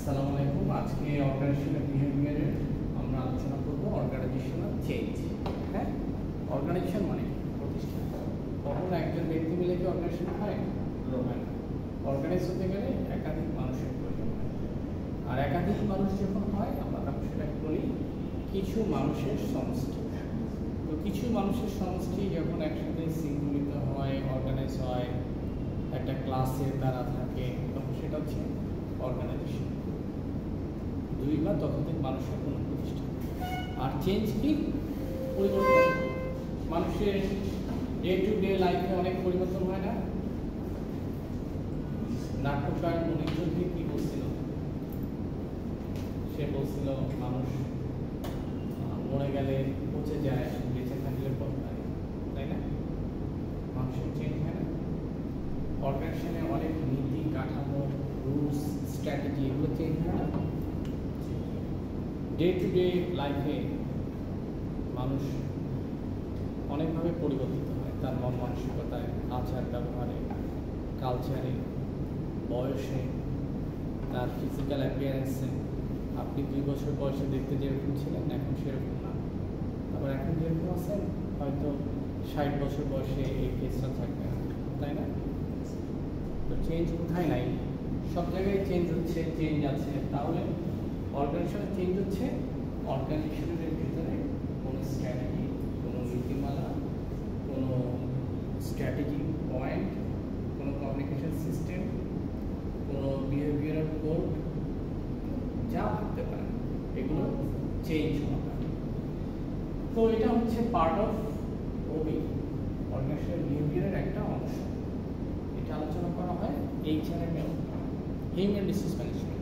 আসসালামু আলাইকুম। আজকে অর্গানাইজেশনাল বিহেভিয়ারের আমরা আলোচনা করব অর্গানাইজেশনাল চেঞ্জ। হ্যাঁ, অর্গানাইজেশন মানে প্রতিষ্ঠান। কখনো একজন ব্যক্তি মিলে কি অর্গানাইজেশন হয়? হয় না। অর্গানাইজ হতে গেলে একাধিক মানুষের প্রয়োজন হয়, আর একাধিক মানুষ যখন হয় আমরা তখন সেটাকে বলি কিছু মানুষের সমষ্টি। তো কিছু মানুষের সমষ্টি যখন একসাথে শৃঙ্খলিত হয়, অর্গানাইজ হয়, একটা ক্লাসে তারা থাকে, তখন সেটা হচ্ছে অর্গানাইজেশন। দুই বা ততোধিক মানুষের কোনো প্রতিষ্ঠান। আর চেঞ্জ কি? পরিবর্তন। মানুষের ডে টু ডে লাইফে অনেক পরিবর্তন হয় না? নাট্যকার মনির চৌধুরী কি বলছিল? সে বলছিল মানুষ মরে গেলে পচে যায়, বেঁচে থাকলে বদলায়, তাই না? মানুষের চেঞ্জ হয় না? অর্গানাইজেশনে অনেক নীতি, কাঠামো, রুলস, স্ট্র্যাটেজি এগুলো চেঞ্জ হয় না? ডে টু ডে লাইফে মানুষ অনেকভাবে পরিবর্তিত হয়, তার মন মানসিকতায়, আচার ব্যবহারে, কালচারে, বয়সে, তার ফিজিক্যাল অ্যাপিয়ারেন্সে। আপনি 2 বছর বয়সে দেখতে যেরকম ছিলেন এখন সেরকম না, আবার এখন যেরকম আছেন হয়তো 60 বছর বয়সে এই কেসটা থাকবে না, তাই না? তো চেঞ্জ কোথায় নাই? সব জায়গায় চেঞ্জ হচ্ছে, চেঞ্জ আছে। তাহলে অর্গানাইজেশনের চেঞ্জ হচ্ছে অর্গানাইজেশনের ভিতরে কোনো স্ট্র্যাটেজি, কোনো নীতিমালা, কোনো স্ট্র্যাটেজি পয়েন্ট, কোনো কমিউনিকেশন সিস্টেম, কোনো বিহেভিয়ারাল কোড, যা ভাবতে পারেন এগুলো চেঞ্জ হওয়া। তো এটা হচ্ছে পার্ট অফ ওবি, অর্গানাইজেশনাল বিহেভিয়ারের একটা অংশ। এটা আলোচনা করা হয় HRM, হিউম্যান রিসোর্স ম্যানেজমেন্ট।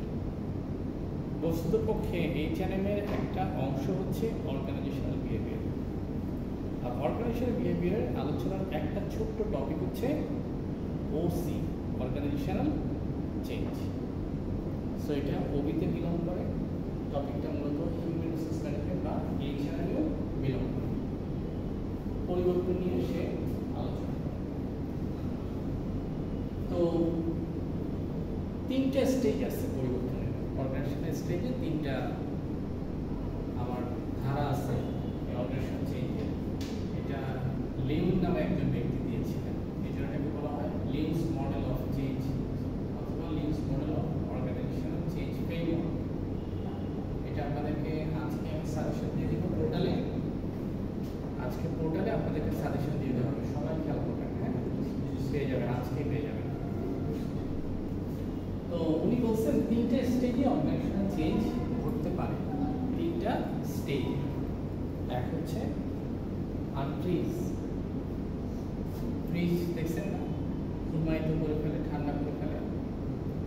বস্তুতপক্ষে HRM এর একটা অংশ হচ্ছে অর্গানাইজেশনাল বিহেভিয়ার। আর অর্গানাইজেশনাল বিহেভিয়ারের আলোচনার একটা ছোট্ট টপিক হচ্ছে OC, অর্গানাইজেশনাল চেঞ্জ। সো এটা ওবিতে বিলং করে। টপিকটা মূলত হিউম্যান রিসোর্স ম্যানেজমেন্ট বা HRM-এও বিলং করে। পরিবর্তন নিয়ে সে আলোচনা করে। তো 3টা স্টেজ আছে পরিবর্তনের। অর্গানাইজেশনাল স্টেজে 3টা আমার ধারা আছে অর্গানাইজেশন চেঞ্জের। এটা লিম নামে একজন ব্যক্তি দিয়েছিলেন। এই জন্যটাকে বলা হয় লিমস মডেল অফ চেঞ্জ অথবা Lewin's model of organisational change framework. এটা আপনাদেরকে আজকে আমি সাজেশন দিয়ে দিব পোর্টালে। আজকে পোর্টালে আপনাদেরকে সাজেশন দিয়ে দেওয়া হবে, সবাই খেয়াল করবেন। হ্যাঁ, পেয়ে যাবেন, আজকে পেয়ে যাবেন। তো উনি বলছেন 3টে স্টেজে অর্গানাইজেশনাল চেঞ্জ ঘটতে পারে। 3টা স্টেজ। এক হচ্ছে আনফ্রিজ। ফ্রিজ দেখছেন না? হিমায়িত করে ফেলে, ঠান্ডা করে ফেলে।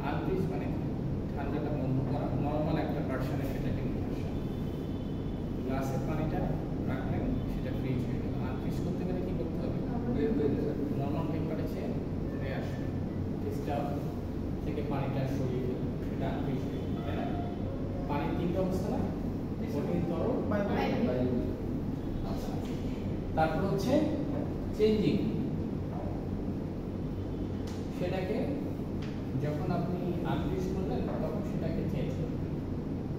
আনফ্রিজ মানে ঠান্ডাটা বন্ধ করা। নর্মাল একটা ভার্সনে সেটাকে নিয়ে আসা। গ্লাসের পানিটা রাখলেন, সেটা ফ্রিজ হয়ে গেল। আনফ্রিজ করতে গেলে কি করতে হবে? নর্মাল টেম্পারেচারে ঘুরে আসবে, ফ্রিজটা থেকে পানিটা সরিয়ে ফেলবে, সেটা আনফ্রিজ হয়ে গেল, তাই না? পানির 3টা অবস্থা না? কঠিন, তরল, বায়ু। আচ্ছা, তারপর হচ্ছে চেঞ্জিং। সেটাকে যখন আপনি আনফ্রিজ করলেন তখন সেটাকে চেঞ্জ করবেন।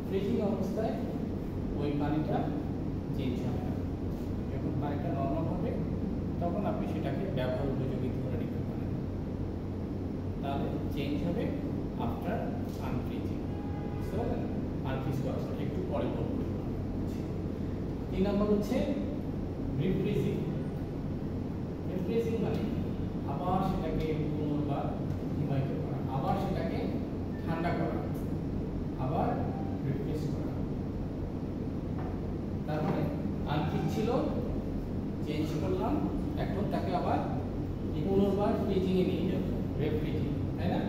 ফ্রিজিং অবস্থায় ওই পানিটা চেঞ্জ হবে না। যখন পানিটা নরমাল হবে তখন আপনি সেটাকে ব্যবহার উপযোগী করে নিতে পারেন। তাহলে চেঞ্জ হবে আফটার আনফ্রিজিং। বুঝতে পারলেন? আনফ্রিজ করার পর একটু পরে বলবো। 3 নম্বর হচ্ছে রিফ্রিজিং। রিফ্রিজিং মানে আবার সেটাকে পুনর্বার হিমায়িত করা, আবার সেটাকে ঠান্ডা করা, আবার রিফ্রেশ করা। তারপরে আনফ্রিজ ছিল, চেঞ্জ করলাম, এখন তাকে আবার পুনর্বার ফ্রিজিংয়ে নিয়ে যাব, রিফ্রিজিং, তাই না?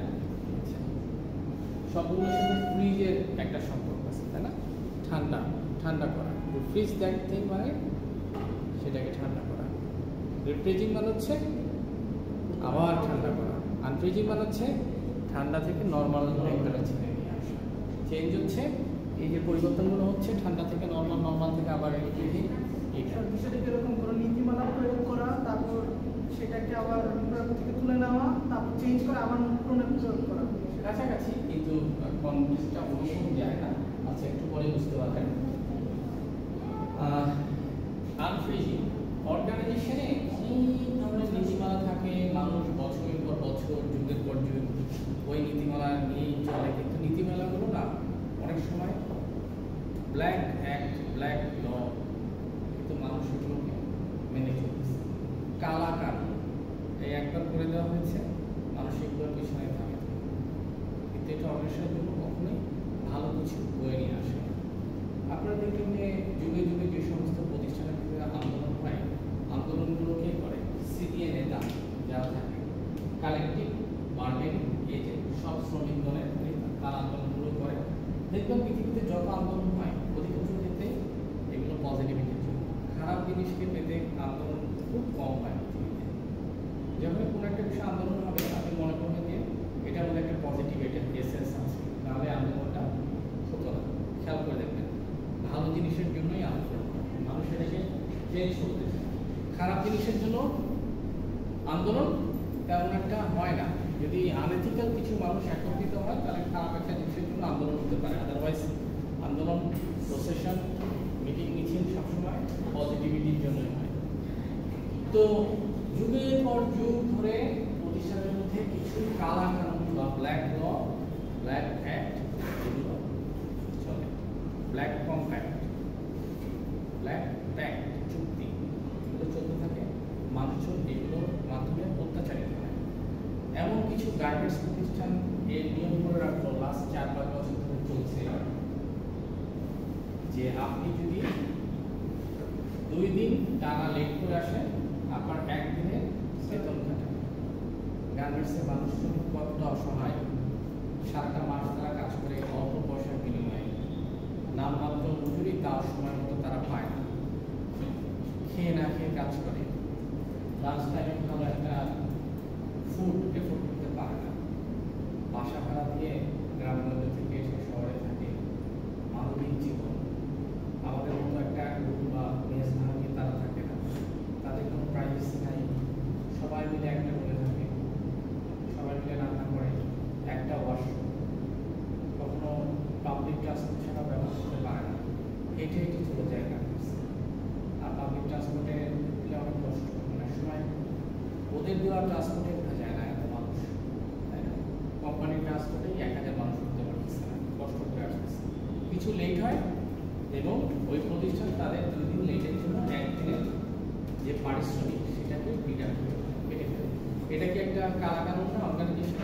আচ্ছা, সবগুলোর সাথে ফ্রিজের একটা সম্পর্ক আছে, তাই না? ঠান্ডা, ঠান্ডা করা। ফ্রিজ দ্যাট থিং মানে সেটাকে ঠান্ডা করা। রিফ্রিজিং মানে হচ্ছে আবার ঠান্ডা করা। আনফ্রিজিং মানে হচ্ছে ঠান্ডা থেকে নর্মাল টেম্পারেচারে নিয়ে আসা। চেঞ্জ হচ্ছে এই যে পরিবর্তনগুলো হচ্ছে ঠান্ডা থেকে নর্মাল, নর্মাল থেকে আবার রিফ্রিজিং। এটা বিষয়টা এরকম কোনো নীতিমালা প্রয়োগ করা, তারপর সেটাকে আবার প্রয়োগ থেকে তুলে নেওয়া, তারপর চেঞ্জ করে আবার প্রয়োগ করা। কাছাকাছি, কিন্তু কিন্তু কনটেক্সটটা ওরকম যায় না। আচ্ছা, একটু পরে বুঝতে পারবেন। আনফ্রিজিং অর্গানাইজেশনে অনেক ধরনের নীতিমালা থাকে, মানুষ বছরের পর বছর, যুগের পর যুগ ওই নীতিমালা নিয়েই চলে, কিন্তু নীতিমালাগুলো না অনেক সময় ব্ল্যাক অ্যাক্ট, ব্ল্যাক ল, কিন্তু মানুষ এগুলোকে মেনে চলছে। কালা কানুন এই একবার করে দেওয়া হয়েছে, মানুষ এগুলোর পিছনে থাকে, কিন্তু এটা অর্গানাইজেশনের জন্য কখনোই ভালো কিছু বয়ে নিয়ে আসে না। আপনারা দেখবেন যে যুগে যুগে যে সমস্ত প্রতিষ্ঠানের ক্ষেত্রে আন্দোলন হয়, আন্দোলনগুলোকে করে সিডিএ নেতা যারা থাকে, কালেকটিভ বার্গেনিং এজেন্ট, সব শ্রমিক দলের নেতা, তারা আন্দোলনগুলো করে। দেখবেন পৃথিবীতে যত আন্দোলন হয় অধিকাংশ ক্ষেত্রে এগুলো পজিটিভিটির জন্য, খারাপ জিনিসকে পেতে আন্দোলন খুব কম হয় পৃথিবীতে। যখন কোনো একটা বিষয় আন্দোলন হবে, আপনি মনে করবেন যে এটার মধ্যে একটা পজিটিভ এসেন্স আছে, নাহলে আন্দোলনটা হতো না। খেয়াল করে দেখবেন, ভালো জিনিসের জন্যই আন্দোলন, মানুষ এটাকে চেঞ্জ করতে চায়। খারাপ জিনিসের জন্য আন্দোলন তেমন একটা হয় না। যদি আনএথিক্যাল কিছু মানুষ একত্রিত হয়, তাহলে খারাপ একটা জিনিসের জন্য আন্দোলন হতে পারে। আদারওয়াইজ আন্দোলন, প্রসেশন, মিটিং, মিছিল সবসময় পজিটিভিটির জন্যই হয়। তো যুগের পর যুগ ধরে প্রতিষ্ঠানের মধ্যে কিছু কালা কানুন বা ব্ল্যাক ল, ব্ল্যাক অ্যাক্ট এগুলো চলে। ব্ল্যাক কম্প্যাক্ট, ব্ল্যাক প্যাক্ট, চুক্তি এগুলো চলতে থাকে। মানুষজন এগুলোর মাধ্যমে অত্যাচারিত হয়। এমন কিছু গার্মেন্টস প্রতিষ্ঠান এর নিয়ম করে রাখলো, লাস্ট 4-5 বছর ধরে চলছে, যে আপনি যদি 2 দিন টানা লেট করে আসেন, আপনার 1 দিনের বেতন কাটা। গার্মেন্টসের মানুষজন কতটা অসহায়, সারাটা মাস তারা কাজ করে অল্প পয়সার বিনিময়ে, নামমাত্র মজুরি তার সময় মতো তারা পায় না, খেয়ে না খেয়ে কাজ করে, লাঞ্চ টাইমে ভালো একটা ফুড এফোর্ড করতে পারে না, বাসা ভাড়া দিয়ে গ্রামগঞ্জ থেকে এসে শহরে থাকে, মানবিক জীবন। আমাদের মতো একটা রুম বা মেস ভাড়া নিয়ে তারা থাকে না, তাদের কোনো প্রাইভেসি নাই, সবাই মিলে একটা রুমে থাকে, সবাই মিলে রান্না করে, একটা ওয়াশরুম, কখনো পাবলিক ট্রান্সপোর্ট ছাড়া ব্যবহার করতে পারে না, হেঁটে হেঁটে চলে যায় গার্মেন্টস। আর পাবলিক ট্রান্সপোর্টে দিলে অনেক কষ্ট, অনেক সময় ওদের দেওয়া ট্রান্সপোর্টে উঠা যায় না এত মানুষ, তাই না? কোম্পানির ট্রান্সপোর্টেই 1000 মানুষ উঠতে পারতেছে না, কষ্ট করে আসতেছে। কিছু লেট হয় এবং ওই প্রতিষ্ঠান তাদের 2 দিন লেটের জন্য 1 দিনের যে পারিশ্রমিক সেটাকে ডিডাক্ট করে কেটে ফেলে। এটা কি একটা কালা কানুন না অর্গানাইজেশন?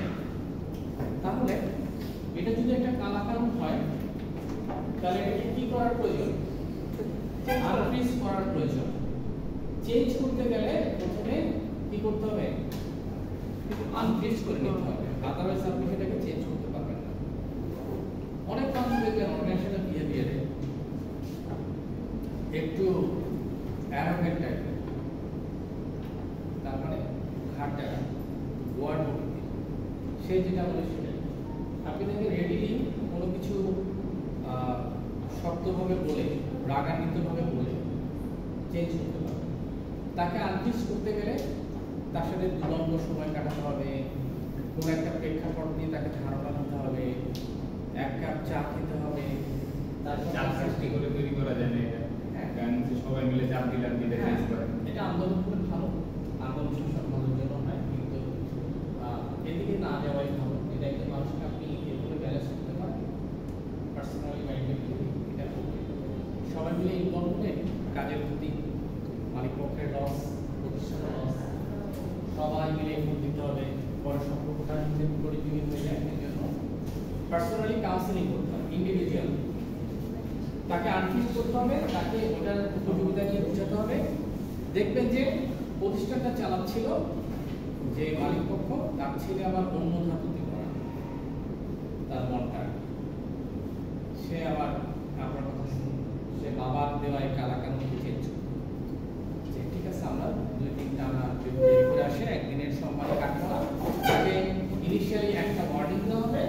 তাহলে এটা যদি একটা কালা কানুন হয়, তাহলে এটাকে কি করার প্রয়োজন? আনফ্রিজ করার প্রয়োজন। চেঞ্জ করতে গেলে প্রথমে কি করতে হবে? আনফ্রিজ করে নিতে হবে, আদারওয়াইজ আপনি সেটাকে চেঞ্জ করতে পারবেন না। অনেক মানুষ দেখবেন অর্গানাইজেশনের বিহেভিয়ারে একটু অ্যারোগেন্ট টাইপের, তার মানে ঘাটটা ওয়ার্ড প্রকৃতি, সে যেটা বলে সেটাই। আপনি তাকে রেডিলি কোনো কিছু শক্তভাবে বলে, রাগান্বিতভাবে বলে চেঞ্জ করতে পারবে। তাকে আনফ্রিজ করতে গেলে তার সাথে দুলম্ব সময় কাটাতে হবে, কোনো একটা প্রেক্ষাপট নিয়ে তাকে ধারণা নিতে হবে, 1 কাপ চা খেতে হবে, তারপর চাপ সৃষ্টি করে তৈরি করা যায় না এটা। সবাই মিলে চাপ দিলে চেঞ্জ করে। এটা আন্দোলন করে ভালো, আন্দোলন সমাজের জন্য হয়, কিন্তু এদিকে না যাওয়াই ভালো। এটা একটা মানুষকে আপনি এভাবে ব্যালেন্স করতে পারেন, পার্সোনালি মাইন্ডেডলি এটা করবে। সবাই মিলে ইনভলভ হলে কাজের প্রতি মালিক পক্ষের লস, প্রতিষ্ঠানের লস, সবাই মিলে এফোর্ট দিতে হবে। পরে সম্পর্কটা নিজের পরিযোগী হয়ে যায়, এর জন্য পার্সোনালি কাউন্সেলিং করতে হবে, ইন্ডিভিজুয়াল। তাকে আনফ্রিজ করতে হবে, তাকে ওটার উপযোগিতা নিয়ে বোঝাতে হবে। দেখবেন যে প্রতিষ্ঠানটা চালাচ্ছিল যে মালিক পক্ষ, তার ছেলে আবার অন্য ধাতুতে করা, তার মনটা সে আবার আপনার কথা শুনবে, সে বাবার দেওয়ায় কালা কানুনকে চেঞ্জ করবে, যে ঠিক আছে আমরা 2-3 টানা দেরি করে আসে, 1 দিনের সম্মান কাটবো না। তাকে ইনিশিয়ালি একটা ওয়ার্নিং দেওয়া হবে,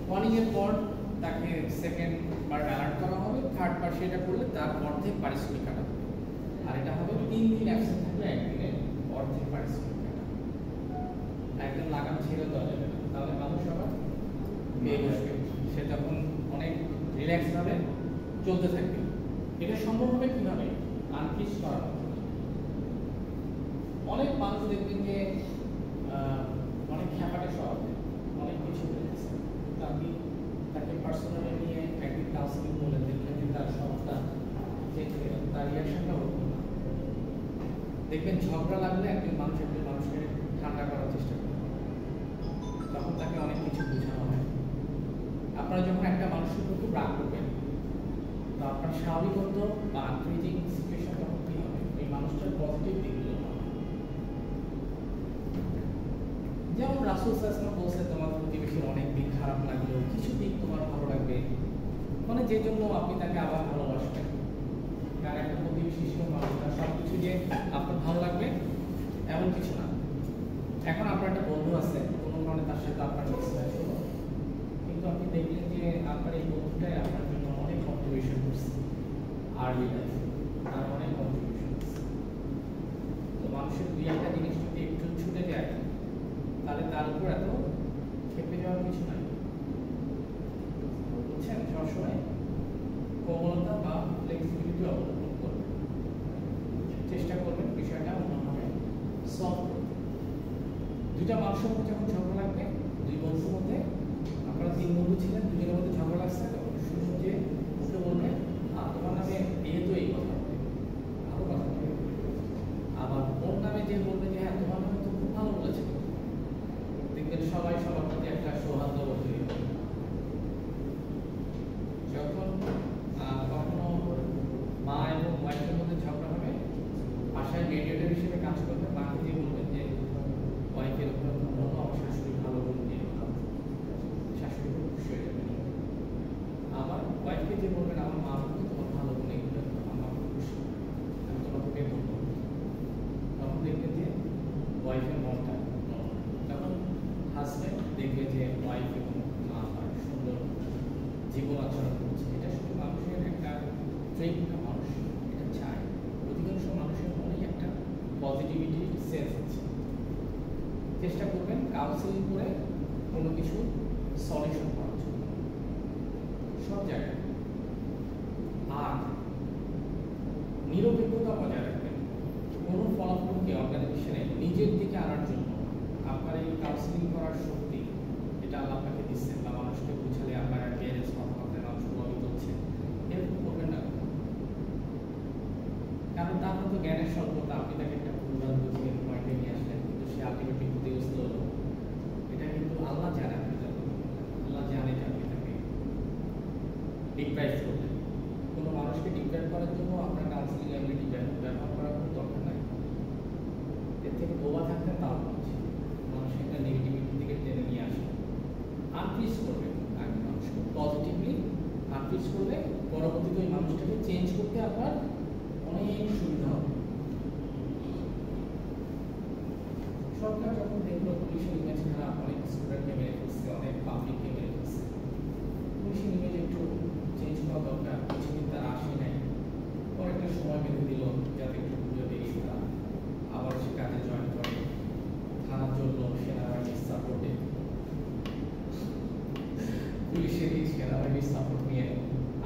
ওয়ার্নিং এর পর তাকে সেকেন্ড বার অ্যালার্ট করা হবে, থার্ড বার সেটা করলে তার অর্ধেক পারিশ্রমিক কাটা হবে। আর এটা হবে 3 দিন অ্যাবসেন্ট থাকলে 1 দিনের অর্ধেক পারিশ্রমিক কাটা। একদম লাগাম ছেড়ে দেওয়া যাবে না, তাহলে মানুষ আবার পেয়ে বসবে, সে তখন অনেক রিল্যাক্স ভাবে চলতে থাকবে। এটা সম্ভব হবে কিভাবে? আনফিক্স করার মাধ্যমে। অনেক মানুষ দেখবেন যে অনেক খ্যাপাটে স্বভাব, অনেক কিছু বলতেছে, আপনি তাকে পার্সোনালি নিয়ে একদিন কাউন্সিলিং বলে দেখলেন যে তার স্বভাবটা চেঞ্জ হয়ে গেল, তার রিয়াকশনটা হতো না। দেখবেন ঝগড়া লাগলে একজন মানুষকে ঠান্ডা করার চেষ্টা করে, তখন তাকে অনেক কিছু বোঝানো হয়। আপনারা যখন একটা মানুষের উপর খুব রাগ করবেন, তো আপনার স্বাভাবিকত বা আনফ্রিজিং সিচুয়েশন তখন কি হবে? এই মানুষটার পজিটিভ দিকগুলো হবে। যেমন রাসূল সাল্লাল্লাহু আলাইহি ওয়াসাল্লাম বলছে, তোমার প্রতিবেশীর অনেক দিক খারাপ লাগলেও কিছু দিক তোমার ভালো লাগবে, মানে যে জন্য আপনি তাকে আবার ভালোবাসবেন। কারণ একটা প্রতিবেশী হিসেবে মানুষটা সব কিছু যে আপনার ভালো লাগবে এমন কিছু না। এখন আপনার একটা বন্ধু আছে, কোনো কারণে তার সাথে আপনার মিসম্যাচ হলো, কিন্তু আপনি দেখলেন যে আপনার এই বন্ধুটাই আপনার জন্য অনেক কন্ট্রিবিউশন করছে আর্লি লাইফে, তার অনেক কন্ট্রিবিউশন আছে। তো মানুষের দুই একটা জিনিস যদি একটু ছুটে যায়, তাহলে তার উপর এত খেপে যাওয়ার কিছু নাই। বুঝছেন? সবসময় কোমলতা বা ফ্লেক্সিবিলিটি অবলম্বন করবেন, চেষ্টা করবেন বিষয়টা অন্যভাবে সলভ করতে। দুইটা মানুষের মধ্যে যখন ঝগড়া লাগবে, দুই বন্ধুর মধ্যে, আপনারা 3 বন্ধু ছিলেন, দুজনের মধ্যে ঝগড়া লাগছে, তখন শুনুন যে ওকে বলবেন তোমার নামে তো এই কথা বলে, আরো কথা বলে। আবার ওর নামে যে বলবে যে হ্যাঁ তোমার নামে তো খুব ভালো বলেছে, দেখবেন সবাই সবার প্রতি একটা সৌহার্দ্য বোধ তৈরি হবে। যখন কখনো মা এবং ওয়াইফের মধ্যে ঝগড়া হবে, বাসায় মেডিয়েটর হিসেবে কাজ করবে, মাকে যে বলবেন যে ওয়াইফ এরকম এরকম বললো, আমার শাশুড়ি ভালো গুণ দিয়ে, শাশুড়ি খুব খুশি হয়ে যাবে। আবার ওয়াইফকে যে বলবেন আমার মা বলতো তোমার ভালো গুণ এগুলো, আমার খুব খুশি, আমি তোমাকে বেতন করবো, তখন দেখবেন যে ওয়াইফের মনটা, তখন হাজব্যান্ড দেখবে যে ওয়াইফ এবং মা তার সুন্দর জীবন আচরণ করছে। এটা শুধু মানুষের একটা ট্রেন না, মানুষ এটা চায়। অধিকাংশ মানুষের মনেই একটা পজিটিভিটি সেন্স আছে। চেষ্টা করবেন কাউন্সিলিং করে কোনো কিছু সলিউশন করার জন্য সব জায়গায়। আর নিরপেক্ষতা বজায় রাখবেন, কোনো ফলাফলকে অর্গানাইজেশনে নিজের দিকে আনার জন্য আপনার এই কাউন্সিলিং করার শক্তি, এটা আল্লাহ আপনাকে দিচ্ছেন, বা মানুষকে বুঝালে আপনার ক্লিয়ারেন্স কথা বলতে মানুষ প্রভাবিত হচ্ছে, এরকম করবেন না। কারণ তার মতো জ্ঞানের স্বল্পতা, আপনি তাকে একটা ভুলভাল বুঝিয়ে পয়েন্টে নিয়ে আসলেন, কিন্তু সে আলটিমেটলি ক্ষতিগ্রস্ত হলো। এটা কিন্তু আল্লাহ জানে, আপনি জানেন, আল্লাহ জানে যে আপনি তাকে ডিপ্রাইভ করলেন। কোনো মানুষকে ডিপ্রাইভ করার জন্য আপনার কাউন্সিলিং অ্যাবিলিটি ব্যবহার করার কোনো দরকার নাই। এর থেকে বোবা থাকতেন তাও বলছি, মানুষকে একটা নেগেটিভিটির দিকে টেনে নিয়ে আসে। আনফিক্স করবেন আগে মানুষকে পজিটিভলি, আনফিক্স করলে পরবর্তীতে ওই মানুষটাকে চেঞ্জ করতে আপনার অনেক সুবিধা হবে। সরকার যখন দেখলো পুলিশের ইমেজ খারাপ, অনেক স্টুডেন্টকে মেরে ফেলছে, অনেক পাবলিককে মেরে ফেলছে, পুলিশের ইমেজ একটু চেঞ্জ করা দরকার। কিছুদিন তার আসে নাই, পরে একটা সময় বেঁধে দিল যাতে একটু ঘুরে বেরিয়ে তারা আবার সে কাজে জয়েন করে। থানা চললো সেনাবাহিনীর সাপোর্টে, পুলিশের এই সেনাবাহিনীর সাপোর্ট নিয়ে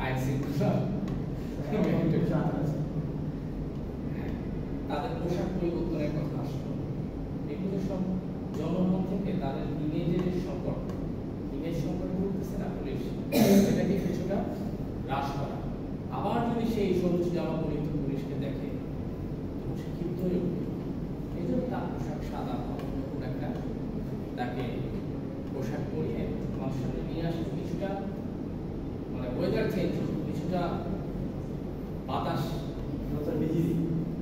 আইন শৃঙ্খলা তাদের পোশাক পরিবর্তনের কথা আসলো। এগুলো সব জনমন থেকে তাদের ইমেজের সংকট, ইমেজ সংকট করতেছে না পুলিশ, এটাকে কিছুটা হ্রাস করা। আবার যদি সেই সবুজ জামা পরিহিত পুলিশকে দেখে, তখন সে ক্ষিপ্ত হয়ে উঠবে। এই জন্য তার পোশাক সাদা বা অন্য কোনো একটা তাকে পোশাক পরিয়ে মানুষের সামনে নিয়ে আসে, কিছুটা মানে ওয়েদার চেঞ্জ, কিছুটা বাতাস,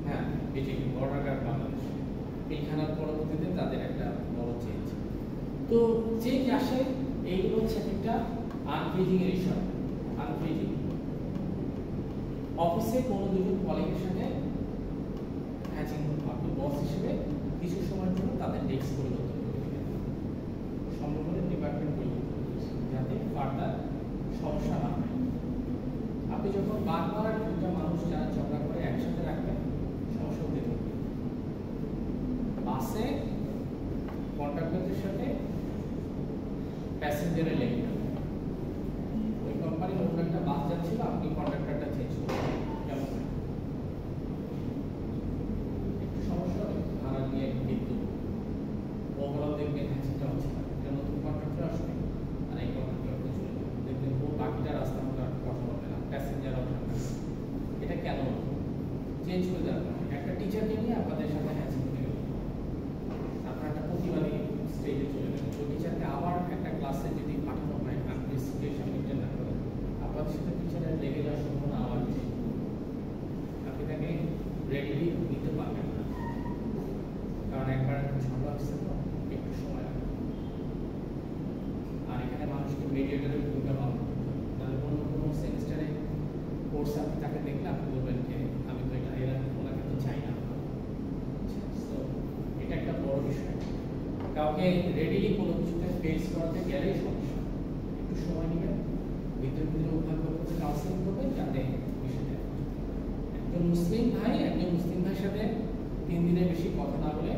হ্যাঁ বিজেপি বর্ডার গার্ড বাংলাদেশ পিলখানার পরবর্তীতে তাদের একটা বড় চেঞ্জ। তো চেঞ্জ আসে, এইগুলো হচ্ছে একটা আনফ্রিজিং এর ইস্যু। আনফ্রিজিং অফিসে কোনো দুজন কলিগের সাথে হ্যাচিং, আপনি বস হিসেবে কিছু সময়ের জন্য তাদের ডেস্ক পরিবর্তন করে দেবেন, সম্ভব হলে ডিপার্টমেন্ট পরিবর্তন করবেন, যাতে ফার্দার সমস্যা না হয়। আপনি যখন বারবার দুটা মানুষ যারা ঝগড়া করে একসাথে রাখবেন, সমস্যা হতে থাকবে। বাসে কন্ডাক্টরদের সাথে প্যাসেঞ্জারের লেগে যাবে, চেঞ্জ করে দেওয়া হয়। একটা টিচারকে নিয়ে আপনাদের সাথে হ্যাচিং হয়ে গেল, আপনার একটা প্রতিবাদী স্টেজে চলে গেল, ওই টিচারকে আবার একটা ক্লাসে যদি পাঠানো হয় আপনি সিচুয়েশন মেনটেন না করেন, আপনাদের সাথে টিচারের লেগে যাওয়ার সম্ভাবনা আবার বেশি। আপনি তাকে রেডিলি নিতে পারবেন না, কারণ একবার ঝগড়া আসছে তো একটু সময় লাগবে। আর এখানে মানুষকে মিডিয়েটারের ভূমিকা পালন করতে হবে। তাহলে কোনো সেমিস্টারে কোর্স আপনি তাকে দেখলে আপনি বলবেন যে আমি তো এটা এরা ওনাকে তো চাই না। তো এটা একটা বড় বিষয়। কাউকে রেডিলি কোনো কিছুতে ফেস করাতে গেলেই সমস্যা, একটু সময় নেবেন, ভিতরে ভিতরে উদ্ভাবক করতে কাউন্সিলিং করবেন যাতে বিষয়টা। একজন মুসলিম ভাইয়ের সাথে 3 দিনের বেশি কথা না বলে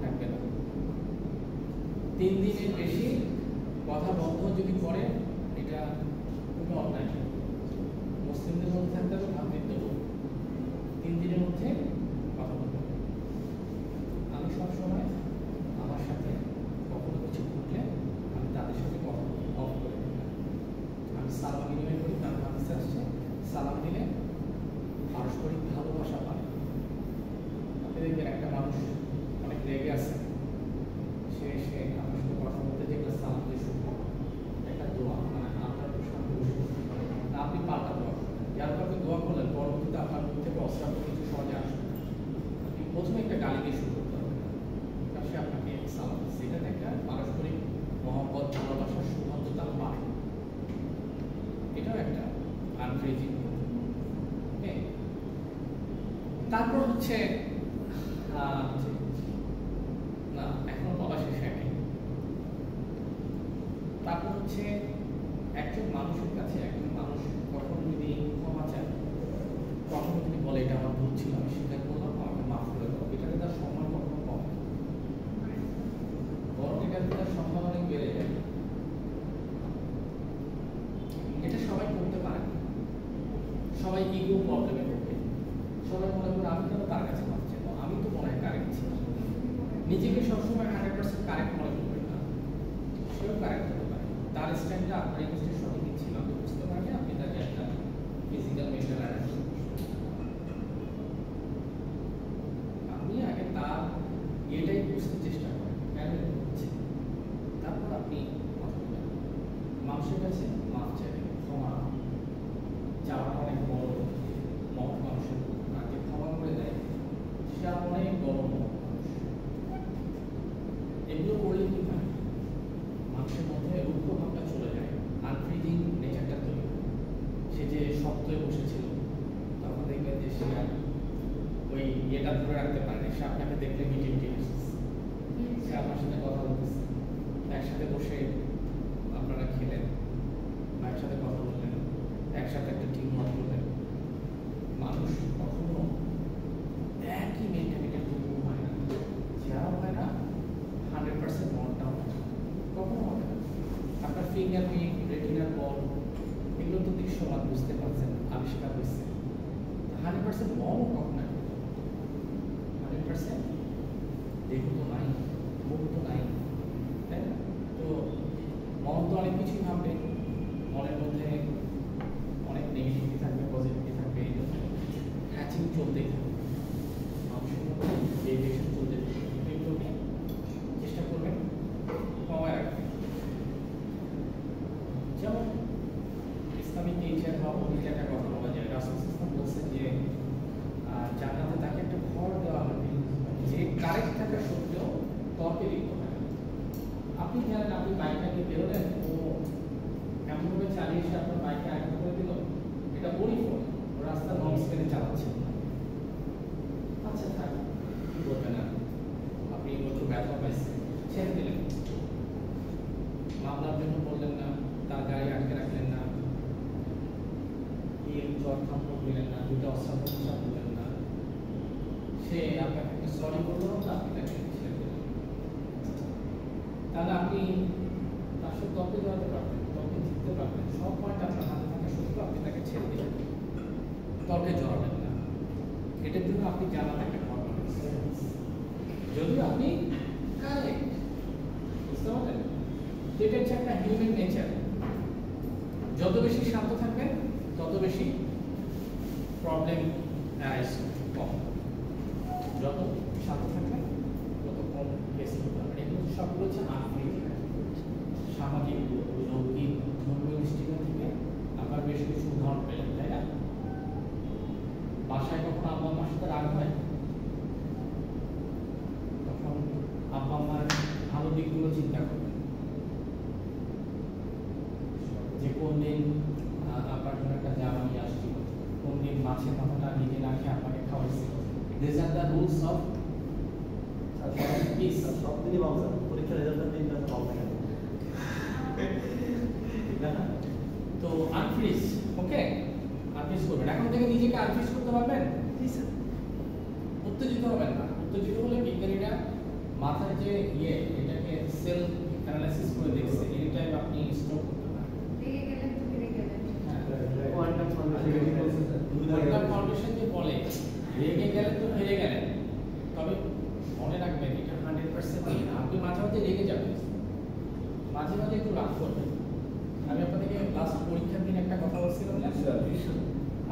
থাকবে না। 3 দিনের বেশি কথা বন্ধ যদি করে এটা খুবই অন্যায়। মুসলিমদের মধ্যে থাকতে হবে ভাতৃত্ব, 3 দিনের মধ্যে কথা বলতে হবে। আমি সবসময় আমার সাথে কখনো কিছু ঘটলে আমি তাদের সাথে কথা অফ করে দিই। আমি সালাম বিনিময় করি, তার হাদিস আসছে সালাম দিলে পারস্পরিক ভালোবাসা পায়। আপনি দেখবেন একটা মানুষ অনেক রেগে আছে, সে আপনার সাথে কথা বলতে যে একটা সালাম দিয়ে শুরু করে একটা দোয়া, মানে আপনার প্রশান্ত না আপনি পাল্টা দোয়া করেন, যার পর আপনি দোয়া করলেন পরবর্তীতে আপনার মুখ থেকে অশ্রাব্য কিছু সহজে আসবে। আপনি প্রথমে একটা গালি দিয়ে শুরু করতে হবে, কারণ সে আপনাকে সালাম দিচ্ছে, এটা একটা পারস্পরিক মহব্বত ভালোবাসার সুগন্ধতা পায়। এটাও একটা আনফ্রেজিং। তারপর হচ্ছে না এখনো বলা শেষ হয়নি। তারপর হচ্ছে একজন মানুষের কাছে একজন মানুষ কখনো যদি ক্ষমা চায়, কখনো যদি বলে এটা আমার ভুল ছিল, আমি স্বীকার করলাম, আমাকে মাফ করে দাও, এটাতে তার সম্মান কখনো কম হয়, বরং এটাতে তার সম্মান অনেক বেড়ে যায়। এটা সবাই করতে পারে, সবাই ইগো প্রবলেমে ভোগে, সবাই মনে করে আমি কেন তার কাছে মাফ চাইবো, আমি তো মনে হয় কারেক্ট ছিলাম। নিজেকে সবসময় 100% কারেক্ট মনে করবেন না, সেও কারেক্ট হতে পারে, তার স্ট্যান্ডটা আপনার এগেইনস্টে সঠিকই ছিল, আপনি বুঝতে পারলে আপনি তাকে একটা ফিজিক্যাল মেন্টাল অ্যারেস্ট করবেন। আপনি আগে তার এটাই বুঝতে চেষ্টা করেন কেন হচ্ছে, তারপর আপনি কথা বলেন। মানুষের কাছে মাফ চাইবেন, ক্ষমা চাওয়াটা অনেক বড় মহৎ মানুষের, আর যে ক্ষমা করে দেয় সে অনেক বড় মহৎ মানুষ। এগুলো করলে কি হয়, মানুষের মধ্যে রুক্ষ ভাবটা চলে যায়, আনফ্রিজিং নেচারটা তৈরি। সে যে শক্ত হয়ে বসেছিল তখন দেখবেন যে সে আর ওই ইয়েটা ধরে রাখতে পারে, সে আপনাকে দেখলে মিটিমিটি আসছে, সে আপনার সাথে কথা বলতেছে, একসাথে বসে আপনারা খেলেন, মায়ের সাথে কথা বললেন, একসাথে একটা টিম ওয়ার্ক করলেন। মানুষ কখনো একই মেন্টালিটির তৈরি হয় না, যারা হয় না 100% মনটাও কখনো হবে না। আপনার ফিঙ্গারপ্রিন্ট, রেটিনার বল এগুলো তো দৃশ্যমান, বুঝতে পারছেন, আবিষ্কার হয়েছে। 100% মনও কখনো না, 100% দেহ তো নাই, মুখ তো নাই, তাই না? তো মন তো অনেক কিছুই ভাববে, মনের মধ্যে অনেক নেগেটিভিটি থাকবে, পজিটিভিটি থাকবে, এই জন্য হ্যাচিং চলতেই থাকবে, মানুষের মধ্যে ডেভিয়েশন চলতে থাকবে। এগুলোকে চেষ্টা করবেন কমায় রাখতে। যেমন ইসলামিক নেচার বা অন্য একটা কথা বলা যায়, রাসূল ইসলাম বলছেন যে জান্নাতে তাকে একটা ঘর দেওয়া হবে যে কারেক্ট থাকা সত্ত্বেও তর্কে লিপ্ত হয়। আপনি জানেন আপনি বাইকটা নিয়ে বেরোলেন, ও এমনভাবে চালিয়ে এসে আপনার বাইকটা আঘাত করে দিল, এটা ওরই ফোন, ও রাস্তা নন স্পিডে চালাচ্ছে। আচ্ছা থাক, কি বলবেন না, আপনি একটু ব্যথা পাইছেন, ছেড়ে দিলেন, মামলার জন্য বললেন না, তার গাড়ি আটকে রাখলেন না, জটখাম্প দিলেন না, দুটো অস্ত্রাপন দিলেন না, সে আপনাকে একটা সরি বললো না, আপনি তাকে ছেড়ে দিলেন। তাহলে আপনি তার সাথে তর্কে জড়াতে পারবেন, তর্কে জিততে পারবেন, সব পয়েন্ট আপনার হাতে থাকা সত্ত্বেও আপনি তাকে ছেড়ে দিলেন, তর্কে জড়াবেন না। এটার জন্য আপনি জানান একটা ঘটনা, যদিও আপনি কারেক্ট, বুঝতে পারলেন? এটা হচ্ছে একটা হিউম্যান নেচার। যত বেশি শান্ত থাকবেন তত বেশি প্রবলেম কম। যত শান্ত থাকবে তত কম কেস হতে পারে। এগুলো সবগুলো হচ্ছে আনফ্রিজ, সামাজিক, যৌক্তিক, ধর্মীয় দৃষ্টিকোণ থেকে আবার বেশ কিছু উদাহরণ পেলেন, তাই না? বাসায় কখন আব্বা আম্মার সাথে রাগ হয়, তখন আব্বা আম্মার ভালো দিকগুলো চিন্তা করবেন, যে কোন দিন আপনার জন্য একটা জামা নিয়ে আসছি, কোন দিন মাছের মাথাটা নিজে না খেয়ে আপনাকে খাওয়াইছি। These are the rules of peace. সব দিনই ভালো স্যার, পরীক্ষার রেজাল্টের দিনটা ভালো থাকে ঠিক না? তো আনফ্রিজ, ওকে, আনফ্রিজ করবেন। এখন থেকে নিজেকে আনফ্রিজ করতে পারবেন? জি স্যার। উত্তেজিত হবেন না। উত্তেজিত হলে বিজ্ঞানীরা মাথার যে এটাকে সেল অ্যানালাইসিস করে দেখছে, এনি টাইম আপনি স্ট্রোক করতে পারেন। কোয়ান্টাম কোয়ান্টাম ফাউন্ডেশন যে বলে রেগে গেলেন তো হেরে গেলেন, তবে মনে রাখবেন এটা 100% নেই। আপনি মাঝে মাঝে রেগে যাবেন, মাঝে মাঝে একটু রাগ করবেন। আমি আপনাদেরকে লাস্ট পরীক্ষার দিন একটা কথা বলছিলাম না,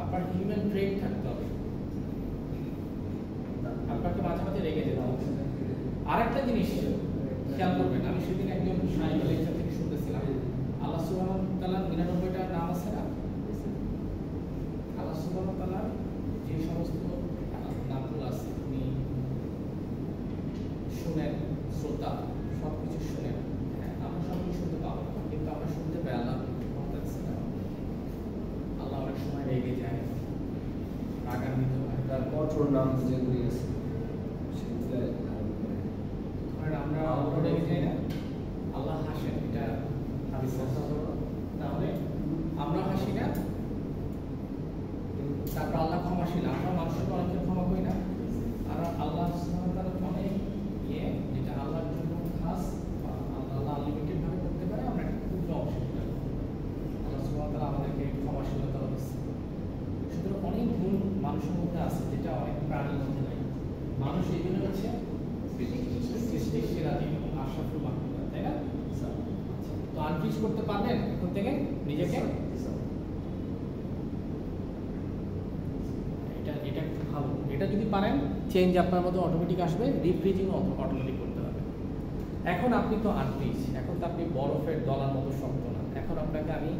আপনার হিউম্যান ট্রেড থাকতে হবে, আপনাকে মাঝে মাঝে রেগে যেতে হবে। আরেকটা জিনিস খেয়াল করবেন, আমি সেদিন একজন সাহিত্য লেকচার থেকে শুনতেছিলাম, আল্লাহ সুবহানাহু ওয়া তাআলার 99টা নাম আছে না? আল্লাহ সুবহানাহু ওয়া তাআলার যে সমস্ত নামগুলো আছে আপনি শুনেন, শ্রোতা সব কিছু শুনেন, আমরা সব কিছু শুনতে পাবো না, কিন্তু আমরা শুনতে পাই আল্লাহ আল্লাহ অনেক সময় রেগে যায়, রাগান্বিত হয়। তার কঠোর নাম যেগুলি আছে সেগুলো আর আমরা রেগে যাই না, আল্লাহ হাসেন, এটা হাদিস আছে। তাহলে আমরা হাসি না, তারপর আল্লাহ ক্ষমাশীল। আমরা মানুষকে অনেকে ক্ষমা করি না, আর আল্লাহ সুবহানাহু ওয়া তাআলা অনেক যেটা আল্লাহর জন্য খাস, আল্লাহ আনলিমিটেড ভাবে করতে পারে, আমরা একটা ক্ষুদ্র অংশ সেটা করি। আল্লাহ সুবহানাহু ওয়া তাআলা আমাদেরকে ক্ষমাশীলতা দিচ্ছে। সুতরাং অনেক গুণ মানুষের মধ্যে আছে যেটা অনেক প্রাণীর মধ্যে নাই। মানুষ এই জন্য হচ্ছে সৃষ্টির সেরা জীব, আশরাফুল মাখলুকাত, তাই না? তো আনফ্রিজ করতে পারবেন এখন থেকে নিজেকে? এটা খুব ভালো। এটা যদি পারেন চেঞ্জ আপনার মধ্যে অটোমেটিক আসবে, রিফ্রিজিং অটোমেটিক করতে হবে। এখন আপনি তো আনফ্রিজ, এখন তো আপনি বরফের দলার মতো শক্ত না। এখন আপনাকে আমি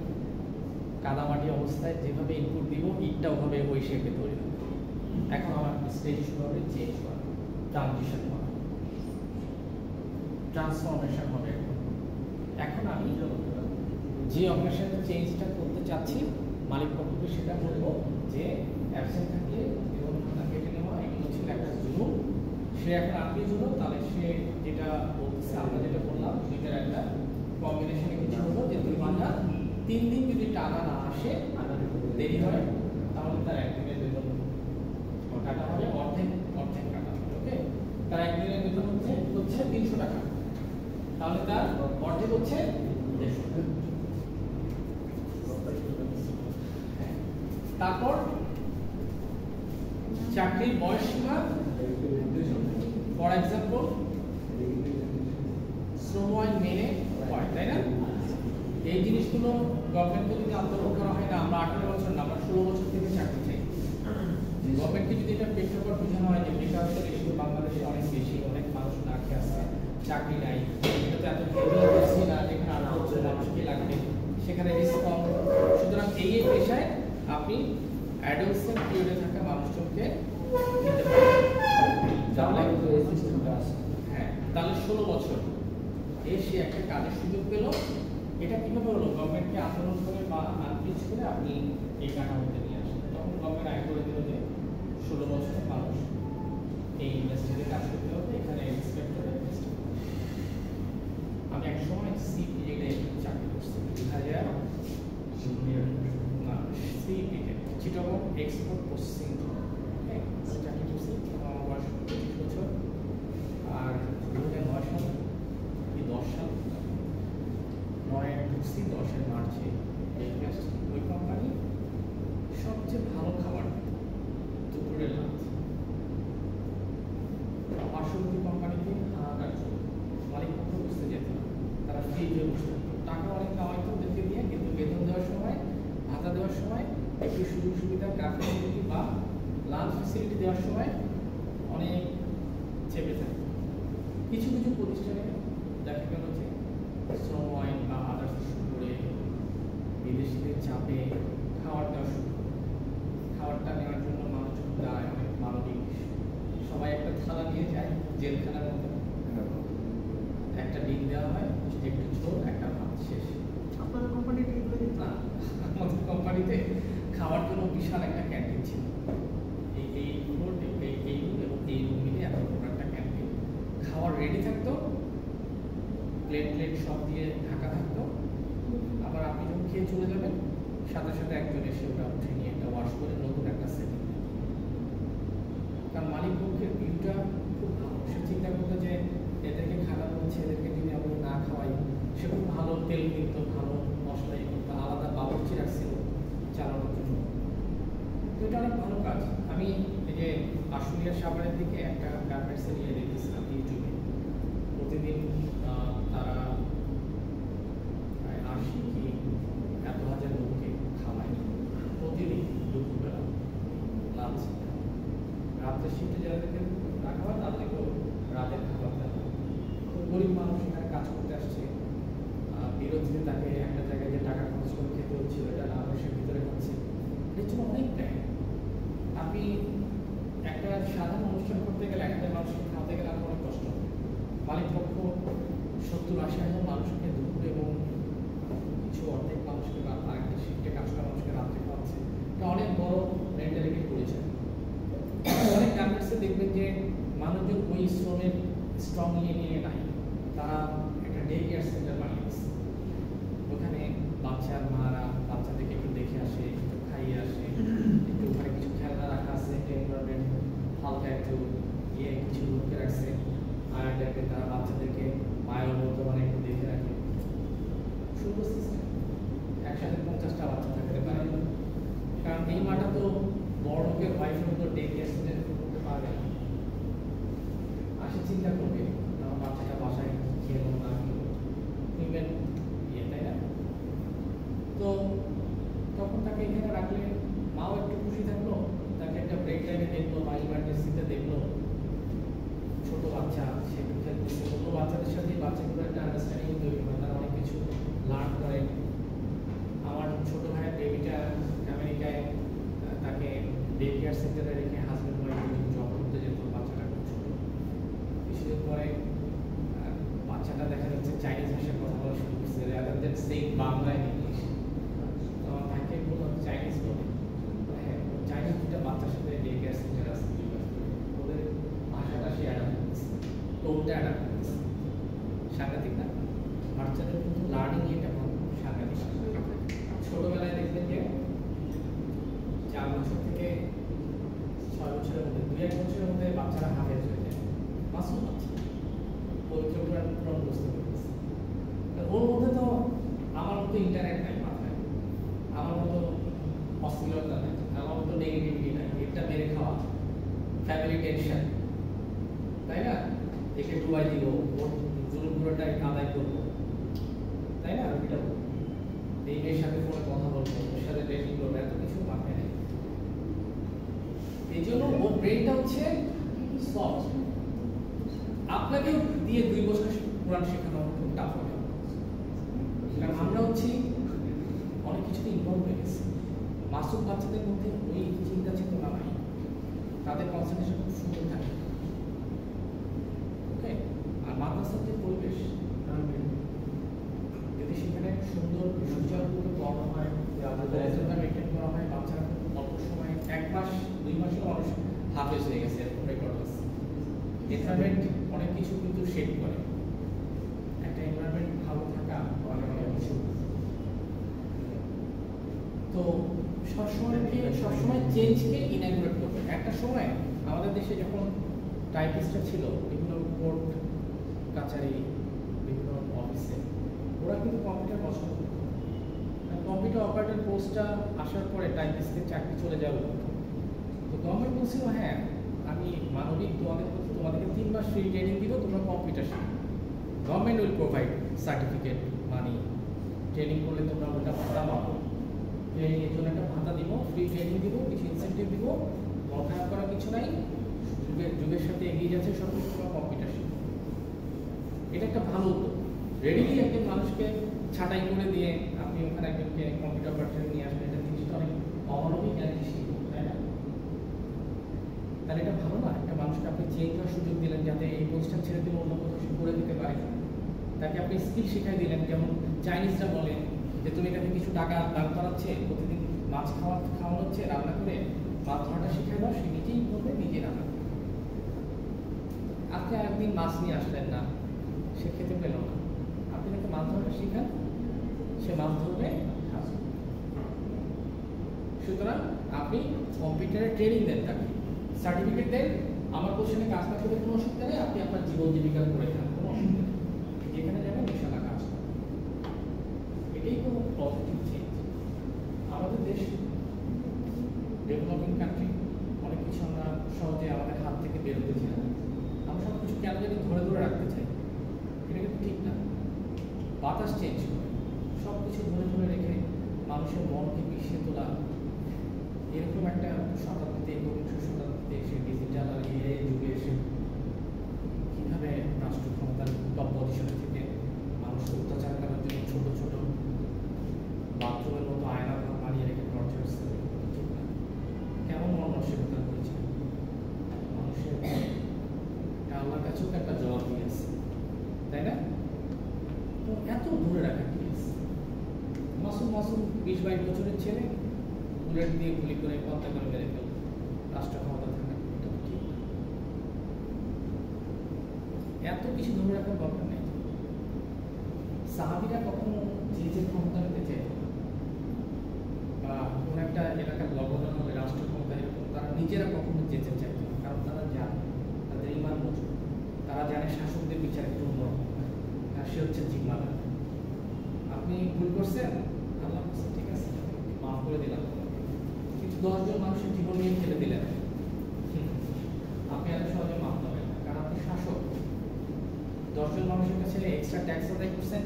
কাদামাটি অবস্থায় যেভাবে ইনপুট দিব, ইটটা ওভাবে ওই শেপে তৈরি হবে। এখন আমার স্টেজ শুরু হবে চেঞ্জ করা, ট্রানজিশন করা, ট্রান্সফরমেশন হবে। এখন আমি যে অপারেশন চেঞ্জটা করতে চাচ্ছি, মালিক পক্ষকে সেটা বলবো যে অ্যাবসেন্ট থাকলে এবং কেটে নেওয়া, এগুলো ছিল একটা জুলুম। সে এখন আপনি জুলুম, তাহলে সে যেটা বলতেছে, আমরা যেটা বললাম দুইটার একটা কম্বিনেশনে কিছু হলো যে 2 ঘন্টা 3 দিন যদি টাকা না আসে, দেরি হয়, তাহলে তার একদিনের বেতন টাকা হবে, অর্ধেক টাকা হবে। ওকে, তার একদিনের বেতন হচ্ছে 300 টাকা, তাহলে তার অর্ধেক হচ্ছে 150 টাকা। তারপর চাকরির বয়স সীমা, ফর এক্সাম্পল শ্রম আইন মেনে হয়, তাই না? এই জিনিসগুলো গভর্নমেন্টকে যদি আন্দোলন করা হয় না, আমরা 18 বছর না, আমরা 16 বছর থেকে চাকরি চাই। গভর্নমেন্টকে যদি এটা প্রেক্ষাপট বোঝানো হয় যে বেকারত্বের রেশিও বাংলাদেশে অনেক বেশি, অনেক মানুষ না খেয়ে আসছে, চাকরি নাই, এটাতে এত বেশি না, যেখানে 18 বছর মানুষকে লাগবে, সেখানে রিস্ক কম। সুতরাং এই পেশায় আপনি অ্যাডোলসেন্ট পিরিয়ডে থাকা মানুষজনকে নিতে পারেন। তাহলে হ্যাঁ, তাহলে 16 বছর সে একটা কাজের সুযোগ পেল। এটা কিভাবে হলো? গভর্নমেন্টকে আন্দোলন করে বা আনফ্রিজ করে আপনি এই কাঠামোতে নিয়ে আসেন। তখন গভর্নমেন্ট আইন করে দিল যে 16 বছরের মানুষ এই ইন্ডাস্ট্রিতে কাজ করতে হবে, এখানে ইন্সপেক্টরের। আমি এক সময় সি পিরিয়ডে চাকরি করছি, 2000 না সিপিকে চিটাগং এক্সপোর্ট প্রসেসিং চাকরি করছি। আমার বয়স 25 বছর। আর 2009 সাল কি 10 সাল 9 ঢুকছি, 10 মার্চে ওই কোম্পানি সবচেয়ে ভালো খাবার দুপুরের লাঞ্চ। পার্শ্ববর্তী কোম্পানিতে হাহাকার চলতো, মালিক পক্ষ বুঝতে যেত না, তারা ফ্রি হয়ে বসে টাকা অনেক কামাইতো ওদেরকে দিয়ে, কিন্তু বেতন দেওয়ার সময়, ভাতা দেওয়ার সময় একটু সুযোগ সুবিধা, গ্রাফিক বা লাঞ্চ ফেসিলিটি দেওয়ার সময় অনেক চেপে থাকে। কিছু কিছু প্রতিষ্ঠানে দেখা গেল যে শ্রম আইন বা আদার্স শুরু করে বিদেশিদের চাপে খাবারটা নেওয়ার জন্য মানুষজন যায়, অনেক মানবিক, সবাই একটা থালা নিয়ে যায়, জেলখানার মতো একটা ডিম দেওয়া হয়, একটু ঝোল, একটা ভাত, শেষ। আপনার কোম্পানিটা এগুলো দিত না, আমাদের কোম্পানিতে খাওয়ার জন্য বিশাল একটা ক্যান্টিন ছিল। এই রুম এবং এই রুম মিলে এত বড় একটা ক্যান্টিন। খাওয়ার রেডি থাকতো, প্লেট সব দিয়ে ঢাকা থাকতো। আবার আপনি যখন খেয়ে চলে যাবেন, সাথে সাথে একজন এসে ওটা উঠে নিয়ে একটা ওয়াশ করে নতুন একটা সেট। কারণ মালিক পক্ষের ভিউটা খুব ভালো। সে চিন্তা করতো যে এদেরকে খাওয়ানো হচ্ছে, এদেরকে যদি আমি না খাওয়াই, সে খুব ভালো তেল কিনত, ভালো মশলা কিনত, আলাদা বাবুর্চি রাখছিল চালানোর জন্য। তো এটা অনেক ভালো কাজ। আমি এই যে আশুলিয়া সাভারের দিকে একটা গার্মেন্টসের ইয়ে দেখতেছিলাম ইউটিউবে। প্রতিদিন তারা প্রায় ৮০ কি ১০০০ লোককে খাওয়ায় প্রতিদিন দুপুরবেলা লাঞ্চ। রাতের শিফটে যাদেরকে রাখা হয় তাদেরকেও রাতের খাবার দেওয়া হয়। তো গরিব মানুষ এখানে কাজ করতে আসছে, বিরোধীতে তাকে একটা জায়গায় যে টাকা খরচ করে খেতে হচ্ছিল, এটা না সে ভিতরে খাচ্ছে। এর জন্য অনেক ব্যয়। আপনি একটা সাধারণ অনুষ্ঠান করতে গেলে, একটা মানুষকে খাওয়াতে গেলে আপনার অনেক কষ্ট হবে। মালিক পক্ষ ৭০-৮০ হাজার মানুষকে দুপুরে এবং কিছু অর্ধেক মানুষকে বা আরেকটা শিফটে কাজ করা মানুষকে রাত্রে খাওয়াচ্ছে। এটা অনেক বড় মেন্টালিটি করেছে। অনেক গার্মেন্টসে দেখবেন যে মানুষজন ওই শ্রমের স্ট্রং নিয়ে নাই, তারা একটা ডে কেয়ার সেন্টার বানিয়েছে। ওখানে বাচ্চার মারা বাচ্চাদেরকে একটু দেখে আসে, একটু খাইয়ে আসে, একটু ওখানে কিছু খেলনা রাখা আছে, এনভায়রনমেন্ট হালকা একটু কিছু লোককে রাখছে, আর এটাকে তারা বাচ্চাদেরকে মায়ের মতো মানে একটু দেখে রাখে। সুন্দর সিস্টেম। একসাথে ৫০টা বাচ্চা থাকতে পারে। কারণ এই মাটা তো বড় লোকের ওয়াইফের মতো ডে কেয়ার সেন্টার করতে পারবে না। আসে চিন্তা করবে আমার বাচ্চাটা বাসায় খেলো না খেলো, ইভেন তাই না? তো তখন তাকে এখানে রাখলে মাও একটু খুশি থাকলো, তাকে একটা ব্রেক টাইমে দেখলো বা ইমার্জেন্সিতে দেখলো ছোট বাচ্চা, সে খেলতেছে। ছোট বাচ্চাদের সাথে বাচ্চাগুলো একটা আন্ডারস্ট্যান্ডিং তৈরি হয়, তারা অনেক কিছু লার্ন করে। আমার ছোট ভাইয়ের বেবিটা আমেরিকায়, তাকে ডে কেয়ার সেন্টারে রেখে হাজব্যান্ড ওয়াইফ জব করতে যেত। বাচ্চাটা খুব ছোট। কিছুদিন পরে বাচ্চাটা দেখা যাচ্ছে চাইনিজ ভাষায় কথা বলা শুরু করছে, rather than saying Bangla English. তো আমার ভাইকে বললাম চাইনিজ বলে, হ্যাঁ চাইনিজ দুটা বাচ্চার সাথে ডে কেয়ার সেন্টার আছে, ওদের ভাষাটা সে অ্যাডাপ্ট করতেছে, টোনটা অ্যাডাপ্ট করতেছে। সাংঘাতিক না? বাচ্চাদের কিন্তু লার্নিং এটা সাংঘাতিক। ছোটবেলায় দেখবেন যে ৪ বছর থেকে ৬ বছরের মধ্যে, ২-১ বছরের মধ্যে বাচ্চারা হাফেজ হয়ে যায়। মাসুম বাচ্চা পবিত্র কোরআন মুখস্থ করতেছে। ওর মধ্যে তো আমার মতো ইন্টারনেট নাই মাথায়, আমার মতো অস্থিরতা নাই, আমার মতো নেগেটিভিটি নাই, এটা মেরে খাওয়া, ফ্যামিলি টেনশন, তাই না? একে ডুবাই দিব, ওর জুলুমগুলোটাই আদায় করবো, তাই না? এই মেয়ের সাথে ফোনে কথা বলবো, ওর সাথে ডেটিং করবো, এত কিছু মাথায় নেই। এই জন্য ওর ব্রেনটা হচ্ছে সফট। আপনাকেও দিয়ে 2 বছর কোরআন শেখানো খুব টাফ হবে, কারণ আমরা হচ্ছি অনেক কিছুতে ইনভলভ হয়ে গেছি। মাসুম বাচ্চাদের মধ্যে ওই চিন্তা চেতনা নাই, তাদের কনসেন্ট্রেশন খুব সুন্দর থাকে। ওকে, আর মাদ্রাসার যে পরিবেশ, যদি সেখানে সুন্দর সুচারুরূপে পড়ানো হয়, মেনটেন করা হয়, বাচ্চারা খুব অল্প সময় 1 মাস 2 মাসেও মানুষ হাফেজ হয়ে গেছে, এরকম রেকর্ড আছে। এনভায়রনমেন্ট অনেক কিছু কিন্তু শেপ করে। একটা এনভায়রনমেন্ট ভালো থাকা অনেক কিছু। তো সবসময় চেঞ্জকে ইনাগুরেট করবে। একটা সময় আমাদের দেশে যখন টাইপিস্টরা ছিল বিভিন্ন কোর্ট কাছারি, বিভিন্ন অফিসে, ওরা কিন্তু কম্পিউটার পছন্দ করত। কম্পিউটার অপারেটর পোস্টটা আসার পরে টাইপিস্টের চাকরি চলে যাবে। তো গভর্নমেন্ট বলছিল হ্যাঁ আমি মানবিক তোমাদেরকে 3 মাস ফ্রি ট্রেনিং দিব, তোমরা কম্পিউটার শিখো। Government will provide certificate, money, training করলে তোমরা ওটা ভাতা পাবো, ট্রেনিংয়ের জন্য একটা ভাতা দিব, ফ্রি ট্রেনিং দিব, কিছু ইনসেন্টিভ দিব, মন খারাপ করার কিছু নাই, যুগের সাথে এগিয়ে যাচ্ছে সব কিছু, কম্পিউটার শিখো। এটা একটা ভালো উদ্যোগ। রেডিলি একজন মানুষকে ছাঁটাই করে দিয়ে আপনি ওখানে একজনকে কম্পিউটার পার্সন নিয়ে আসবেন, এটা জিনিসটা অনেক অমানবিক একটা শিখো, তাই না? তাহলে এটা ভালো না? একটা মানুষকে আপনি চেঞ্জ হওয়ার সুযোগ দিলেন, যাতে এই পোস্টটা ছেড়ে দিলে অন্য কোথাও সে করে দিতে পারে। তাকে আপনি স্কিল শিখাই দিলেন। যেমন চাইনিজরা বলে যে তুমি তাকে কিছু টাকা দান করাচ্ছে, প্রতিদিন মাছ খাওয়ানো হচ্ছে, রান্না করে মাছ ধরাটা শিখাই দাও, সে নিজেই করবে, নিজে রান্না করবে। আপনি একদিন মাছ নিয়ে আসলেন না, সে খেতে পেল না, আপনি তাকে মাছ ধরাটা শিখান, সে মাছ ধরবে। সুতরাং আপনি কম্পিউটারে ট্রেনিং দেন, তাকে সার্টিফিকেট দেন, আমার কোশ্চেনে কাজ না করলে কোনো অসুবিধা নেই, আপনি আপনার জীবন জীবিকা করে খান, কোনো অসুবিধা নেই, যেখানে যাবেন ইনশাআল্লাহ কাজ করবেন। এটাই কোনো পজিটিভ চেঞ্জ। আমাদের দেশ ডেভেলপিং কান্ট্রি, অনেক কিছু আমরা সহজে আমাদের হাত থেকে বেরোতে চাই না, আমরা সব কিছু কেন জানি ধরে ধরে রাখতে চাই। এটা কিন্তু ঠিক না। বাতাস চেঞ্জ করে সব কিছু ধরে ধরে রেখে মানুষের মনকে পিছিয়ে তোলা, এরকম একটা শতাব্দীতে, 21 শতাব্দীতে এসে ডিজিটাল আর এআই যুগে এসে কীভাবে রাষ্ট্র ক্ষমতার টপ পজিশনে থেকে মানুষকে অত্যাচার করার জন্য ছোট ছোট বাথরুমের মতো আয়না বানিয়ে রেখে টর্চার, ঠিক না? কেমন মানসিকতা করেছে মানুষের? আল্লাহর কাছেও একটা জবাব দিয়েছে, তাই না? তো এত দূরে রাখা কি আছে? মাসুম 20-22 বছরের ছেলে বুলেট দিয়ে গুলি করে হত্যা করে মেরে ফেল, রাষ্ট্র ক্ষমতা থাকা, এটা তো ঠিক না। এত কিছু ধরে রাখার দরকার নেই। সাহাবীরা কখনো যে ক্ষমতা নিতে চাইত না, বা কোন একটা এলাকার গভর্নর হবে, রাষ্ট্র ক্ষমতা, এরকম তারা নিজেরা কখনো যেতে চাইত না, কারণ তারা জানে, তাদের ইমান মজবুত, তারা জানে শাসকদের বিচার একটু অন্যরকম, আর সে হচ্ছে জিম্মাদার। আপনি ভুল করছেন, আল্লাহ বলছে ঠিক আছে মাফ করে দিলাম, কিন্তু 10 জন মানুষের জীবন নিয়ে ফেলে দিলেন, আপনি এত সহজে মাফ পাবেন না, কারণ আপনি শাসক। 10 জন মানুষের কাছে এক্সট্রা ট্যাক্স আদায় করছেন,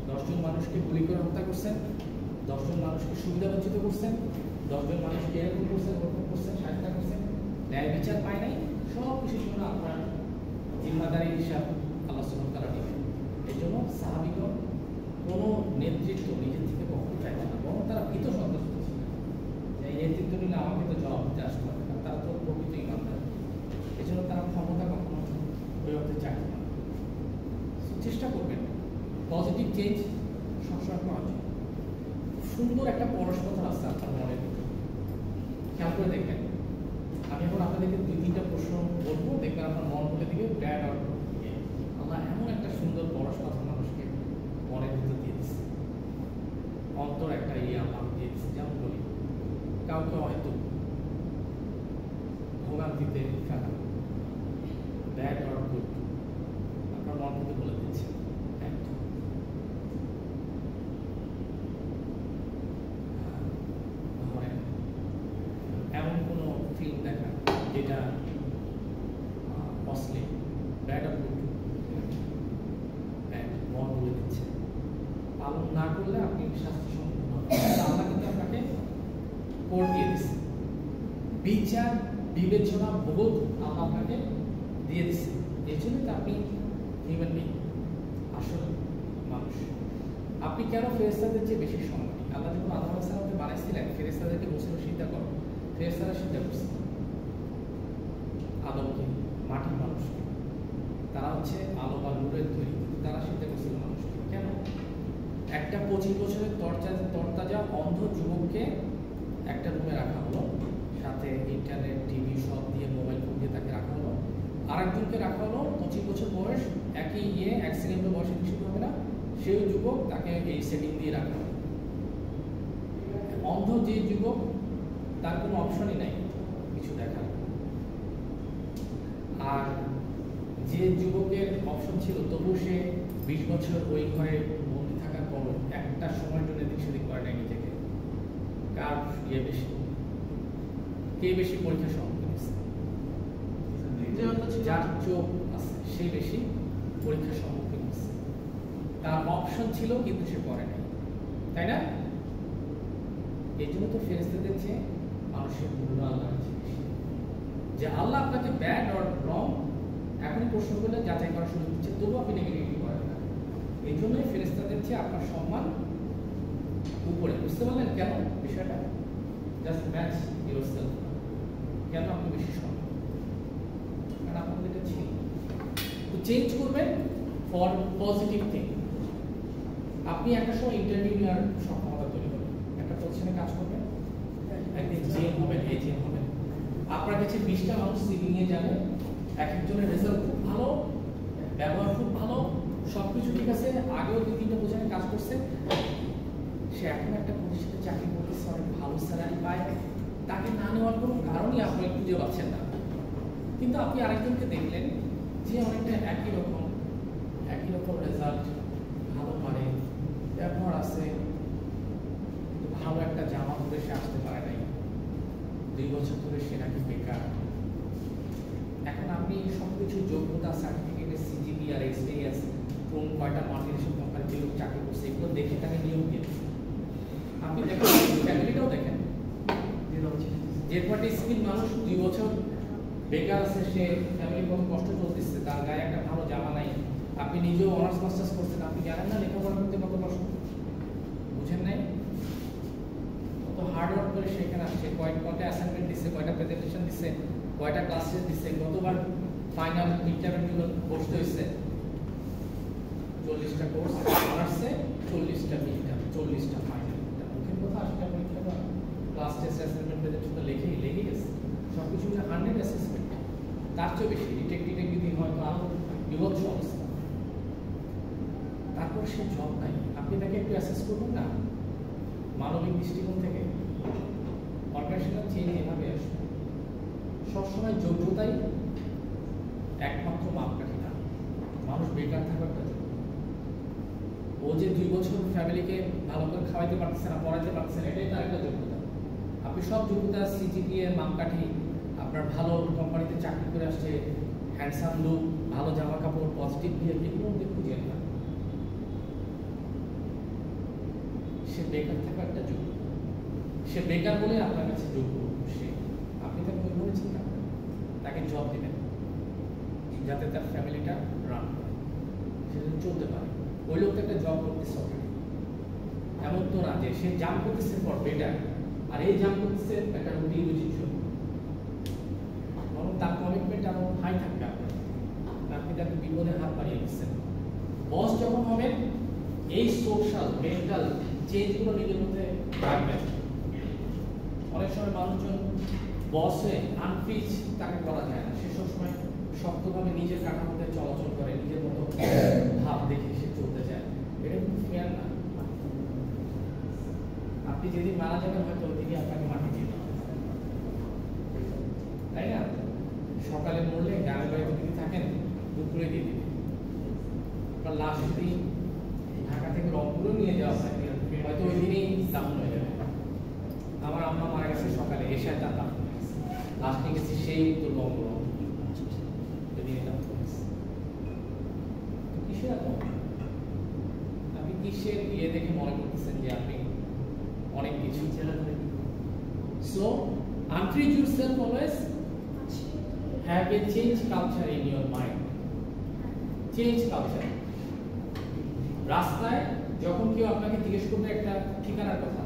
10 জন মানুষকে গুলি করে হত্যা করছেন, 10 জন মানুষকে সুবিধা বঞ্চিত করছেন, 10 জন মানুষকে এরকম করছেন, ওরকম করছেন, সাহায্য করছেন, ন্যায় বিচার পায় নাই, সব কিছুর জন্য আপনার জিম্মাদারি হিসাব আল্লাহ সুবহানাহু ওয়া তাআলা নেবেন। এই জন্য সাহাবীগণ কোনো নেতৃত্ব নিজের থেকে কখনো চাইছে না, বরং তারা ভীত সন্ত্রস্ত ছিল যে এই নেতৃত্ব নিলে আমাকে তো জবাব দিতে আসতে হবে, কারণ তারা তো প্রকৃত ইমানদার। এই জন্য তারা ক্ষমতা কখনো ওই অর্থে চাইছে না। চেষ্টা করবেন পজিটিভ চেঞ্জ সবসময় করার জন্য। সুন্দর একটা পরস্পর আছে আপনার মনের ভিতরে, খেয়াল করে দেখবেন। আমি এখন আপনাদেরকে 2-3টা প্রশ্ন বলবো, দেখবেন আপনার মন বলে দিবে ব্যাড আর গুড। আল্লাহ এমন একটা সুন্দর পরস্পর মানুষকে মনের ভিতর দিয়ে দিচ্ছে, অন্তর একটা আল্লাহ দিয়ে দিচ্ছে। যেমন বলি, কাউকে হয়তো ভোগান্তিতে ফেলা, ব্যাড আর গুড আপনার মন থেকে বলে দিচ্ছে। এমন কোনো ফিল্ম দেখা যেটা অশ্লীল, ব্যাড আর গুড, মন বলে দিচ্ছে, পালন না করলে আপনি শাস্তি সম্মুখীন হবেন। আল্লাহ কিন্তু আপনাকে কোড দিয়ে দিচ্ছে, বিচার বিবেচনা বোধ আল্লাহ আপনাকে দিয়ে দিচ্ছে। এই জন্য তো আপনি হিউম্যান বিং, আসল মানুষ। আপনি কেন ফেরেশতাদের চেয়ে বেশি সম্মানী? আল্লাহ যখন আদম আলাইহিস সালামকে বানাইছিলেন, ফেরেশতাদেরকে বসে সিজদা করো, ফেরেশতারা সিজদা করছে আদমকে, মাটির মানুষকে। তারা হচ্ছে আলো বা নূরের তৈরি, তারা সিজদা করছিল মানুষকে। কেন? একটা 25 বছরের তরতাজা অন্ধ যুবককে একটা রুমে রাখা হলো, সাথে ইন্টারনেট, টিভি সব দিয়ে, মোবাইল ফোন দিয়ে তাকে রাখা হলো। আরেকজনকে রাখা হলো 25 বছর বয়স, একই এক সেকেন্ডের বয়সে কিছু হবে না, সেই যুবক, তাকে এই সেটিং দিয়ে রাখা হলো। অন্ধ যে যুবক, তার কোনো অপশনই নাই কিছু দেখার। আর যে যুবকের অপশন ছিল, তবু সে 20 বছর ওই ঘরে বন্দি থাকার পর একটা সময়ের জন্য দিক সেদিক করে নেয় নিজেকে। কার বেশি, কে বেশি পরীক্ষার সম্মুখীন হচ্ছে? যার চোখ আছে সে বেশি পরীক্ষার সম্মুখীন হচ্ছে। তার অপশন ছিল কিন্তু সে করে নাই, তাই না? এই জন্য তো ফেরেশতাদের চেয়ে মানুষের মূল্য আল্লাহর কাছে বেশি। যে আল্লাহ আপনাকে ব্যাড অর রং এখনই প্রশ্ন করলে যাচাই করার সুযোগ দিচ্ছে, তবুও আপনি নেগেটিভিটি করেন না। এই জন্যই ফেরেশতাদের চেয়ে আপনার সম্মান উপরে। বুঝতে পারলেন কেন বিষয়টা? Just match yourself. কেন আপনি বেশি সম্মান? কারণ আপনাদের এটা ছিল। তো চেঞ্জ করবেন ফর পজিটিভ থিং। আপনি একটা সময় ইন্টারভিউ নেওয়ার সক্ষমতা তৈরি করবেন, একটা প্রতিষ্ঠানে কাজ করবেন, একদিন জেম হবেন, এজেম হবেন। আপনার কাছে 20টা মানুষ সিভি নিয়ে যাবে, এক একজনের রেজাল্ট খুব ভালো, ব্যবহার খুব ভালো, সবকিছু ঠিক আছে, আগেও 2-3টা প্রতিষ্ঠানে কাজ করছে, সে এখন একটা প্রতিষ্ঠানে চাকরি করতেছে, অনেক ভালো স্যালারি পায়, তাকে না নেওয়ার কোনো কারণই আপনি খুঁজে পাচ্ছেন না। কিন্তু আপনি আরেকজনকে দেখলেন যে অনেকটা একই রকম রেজাল্ট, ভালো পারে, ব্যবহার আছে, ভালো একটা জামা পরে সে আসতে পারে নাই, 2 বছর ধরে সে নাকি বেকার। এখন আপনি সবকিছু যোগ্যতা, সার্টিফিকেট, সিজিপি আর এক্সপিরিয়েন্স, কোন কয়টা মাল্টিনেশনাল কোম্পানিতে লোক চাকরি করছে, এগুলো দেখে তাকে নিয়োগ দিয়ে আপনি দেখেন, ফ্যামিলিটাও দেখেন। যে পার্টি স্কিল মানুষ 2 বছর বেকার আছে, সে ফ্যামিলি কত কষ্ট চলতেছে, তার গায়ে একটা ভালো জামা নাই, আপনি নিজেও অনার্স মাস্টার্স করছেন, আপনি জানেন না লেখাপড়া করতে কত কষ্ট, বুঝেন নাই? কত হার্ড ওয়ার্ক করে সেখানে আসছে, কয়টা অ্যাসাইনমেন্ট দিচ্ছে, কয়টা প্রেজেন্টেশন দিচ্ছে, কয়টা ক্লাসে দিচ্ছে, কতবার ফাইনাল মিডটার্মের জন্য বসতে হয়েছে। 40টা কোর্স অনার্সে, 40টা মিডটার্ম, 40টা ফাইনাল। মুখের কথা আসলে পরীক্ষা, ক্লাস টেস্ট, অ্যাসাইনমেন্ট, প্রেজেন্টেশন তো লেগেই গেছে, সবকিছু মিলে 100 অ্যাসেসমেন্ট, তার চেয়ে বেশি রিটেক যদি হয়তো আরো বিভৎস অবস্থা। তারপর সে জব নাই, আপনি তাকে একটু অ্যাসেস করবেন না মানবিক দৃষ্টিকোণ থেকে? অর্গানাইজেশনাল চেঞ্জ এভাবে আসবে। সবসময় যোগ্যতাই একমাত্র মাপকাঠি না, মানুষ বেকার থাকার কথা। ও যে 2 বছর ফ্যামিলিকে ভালো করে খাওয়াইতে পারতেছে না, পড়াইতে পারতেছে না, এটাই তার একটা যোগ্যতা। আপনি সব যোগ্যতা, সিজিপিএ, মাপকাঠি, আপনার ভালো কোম্পানিতে চাকরি করে আসছে, হ্যান্ডসাম লুক, ভালো জামা কাপড়, পজিটিভ বিহেভ, এগুলোর মধ্যে খুঁজেন না। সে বেকার থাকা একটা যোগ্য, সে বেকার বলে আপনার কাছে যোগ্য, সে আপনি তাকে ওইভাবে চিন্তা করেন, তাকে জব দিবেন যাতে তার ফ্যামিলিটা রান করে, সে চলতে পারে। ওই লোকটা একটা জব করতেছে অলরেডি, এমন তো না যে সে জাম করতেছে ফর বেটার, আর এই জাম করতেছে একটা রুটিন রুচির জন্য, বরং তার কমিটমেন্ট আরো হাই থাকবে। আপনি তাকে বিপদে হাত বাড়িয়ে দিচ্ছেন। বস যখন হবেন, এই সোশ্যাল মেন্টাল চেঞ্জগুলো নিজের মধ্যে রাখবেন। অনেক সময় মানুষজন বসে আনফিজ তাকে করা যায় না, সে সবসময় শক্তভাবে নিজের কাঠামোতে চলাচল করে, নিজের মতো ভাব দেখে সে চলতে চায়, এটা কিন্তু ফেয়ার না। আপনি যেদিন মারা যাবেন হয়তো ওইদিকে আপনাকে মাটি দিয়ে দেবেন, তাই না? সকালে মরলে গ্রামের বাড়িতে যদি থাকেন দুপুরে দিয়ে দিবে, আপনার লাশ যদি ঢাকা থেকে রংপুরেও নিয়ে যাওয়া হয় হয়তো ওই দিনেই দাফন হয়ে যাবে। আমার আম্মা মারা গেছে সকালে, এসে তার দাফন হয়ে গেছে, লাশ নিয়ে গেছি সেই উত্তরবঙ্গ, কিসের এত? আপনি কিসের ইয়ে দেখে মনে করতেছেন যে আপনি অনেক কিছু? So, untreat yourself always. Have a change culture in your mind. Change culture. রাস্তায় যখন কেউ আপনাকে জিজ্ঞেস করবে একটা ঠিকানার কথা,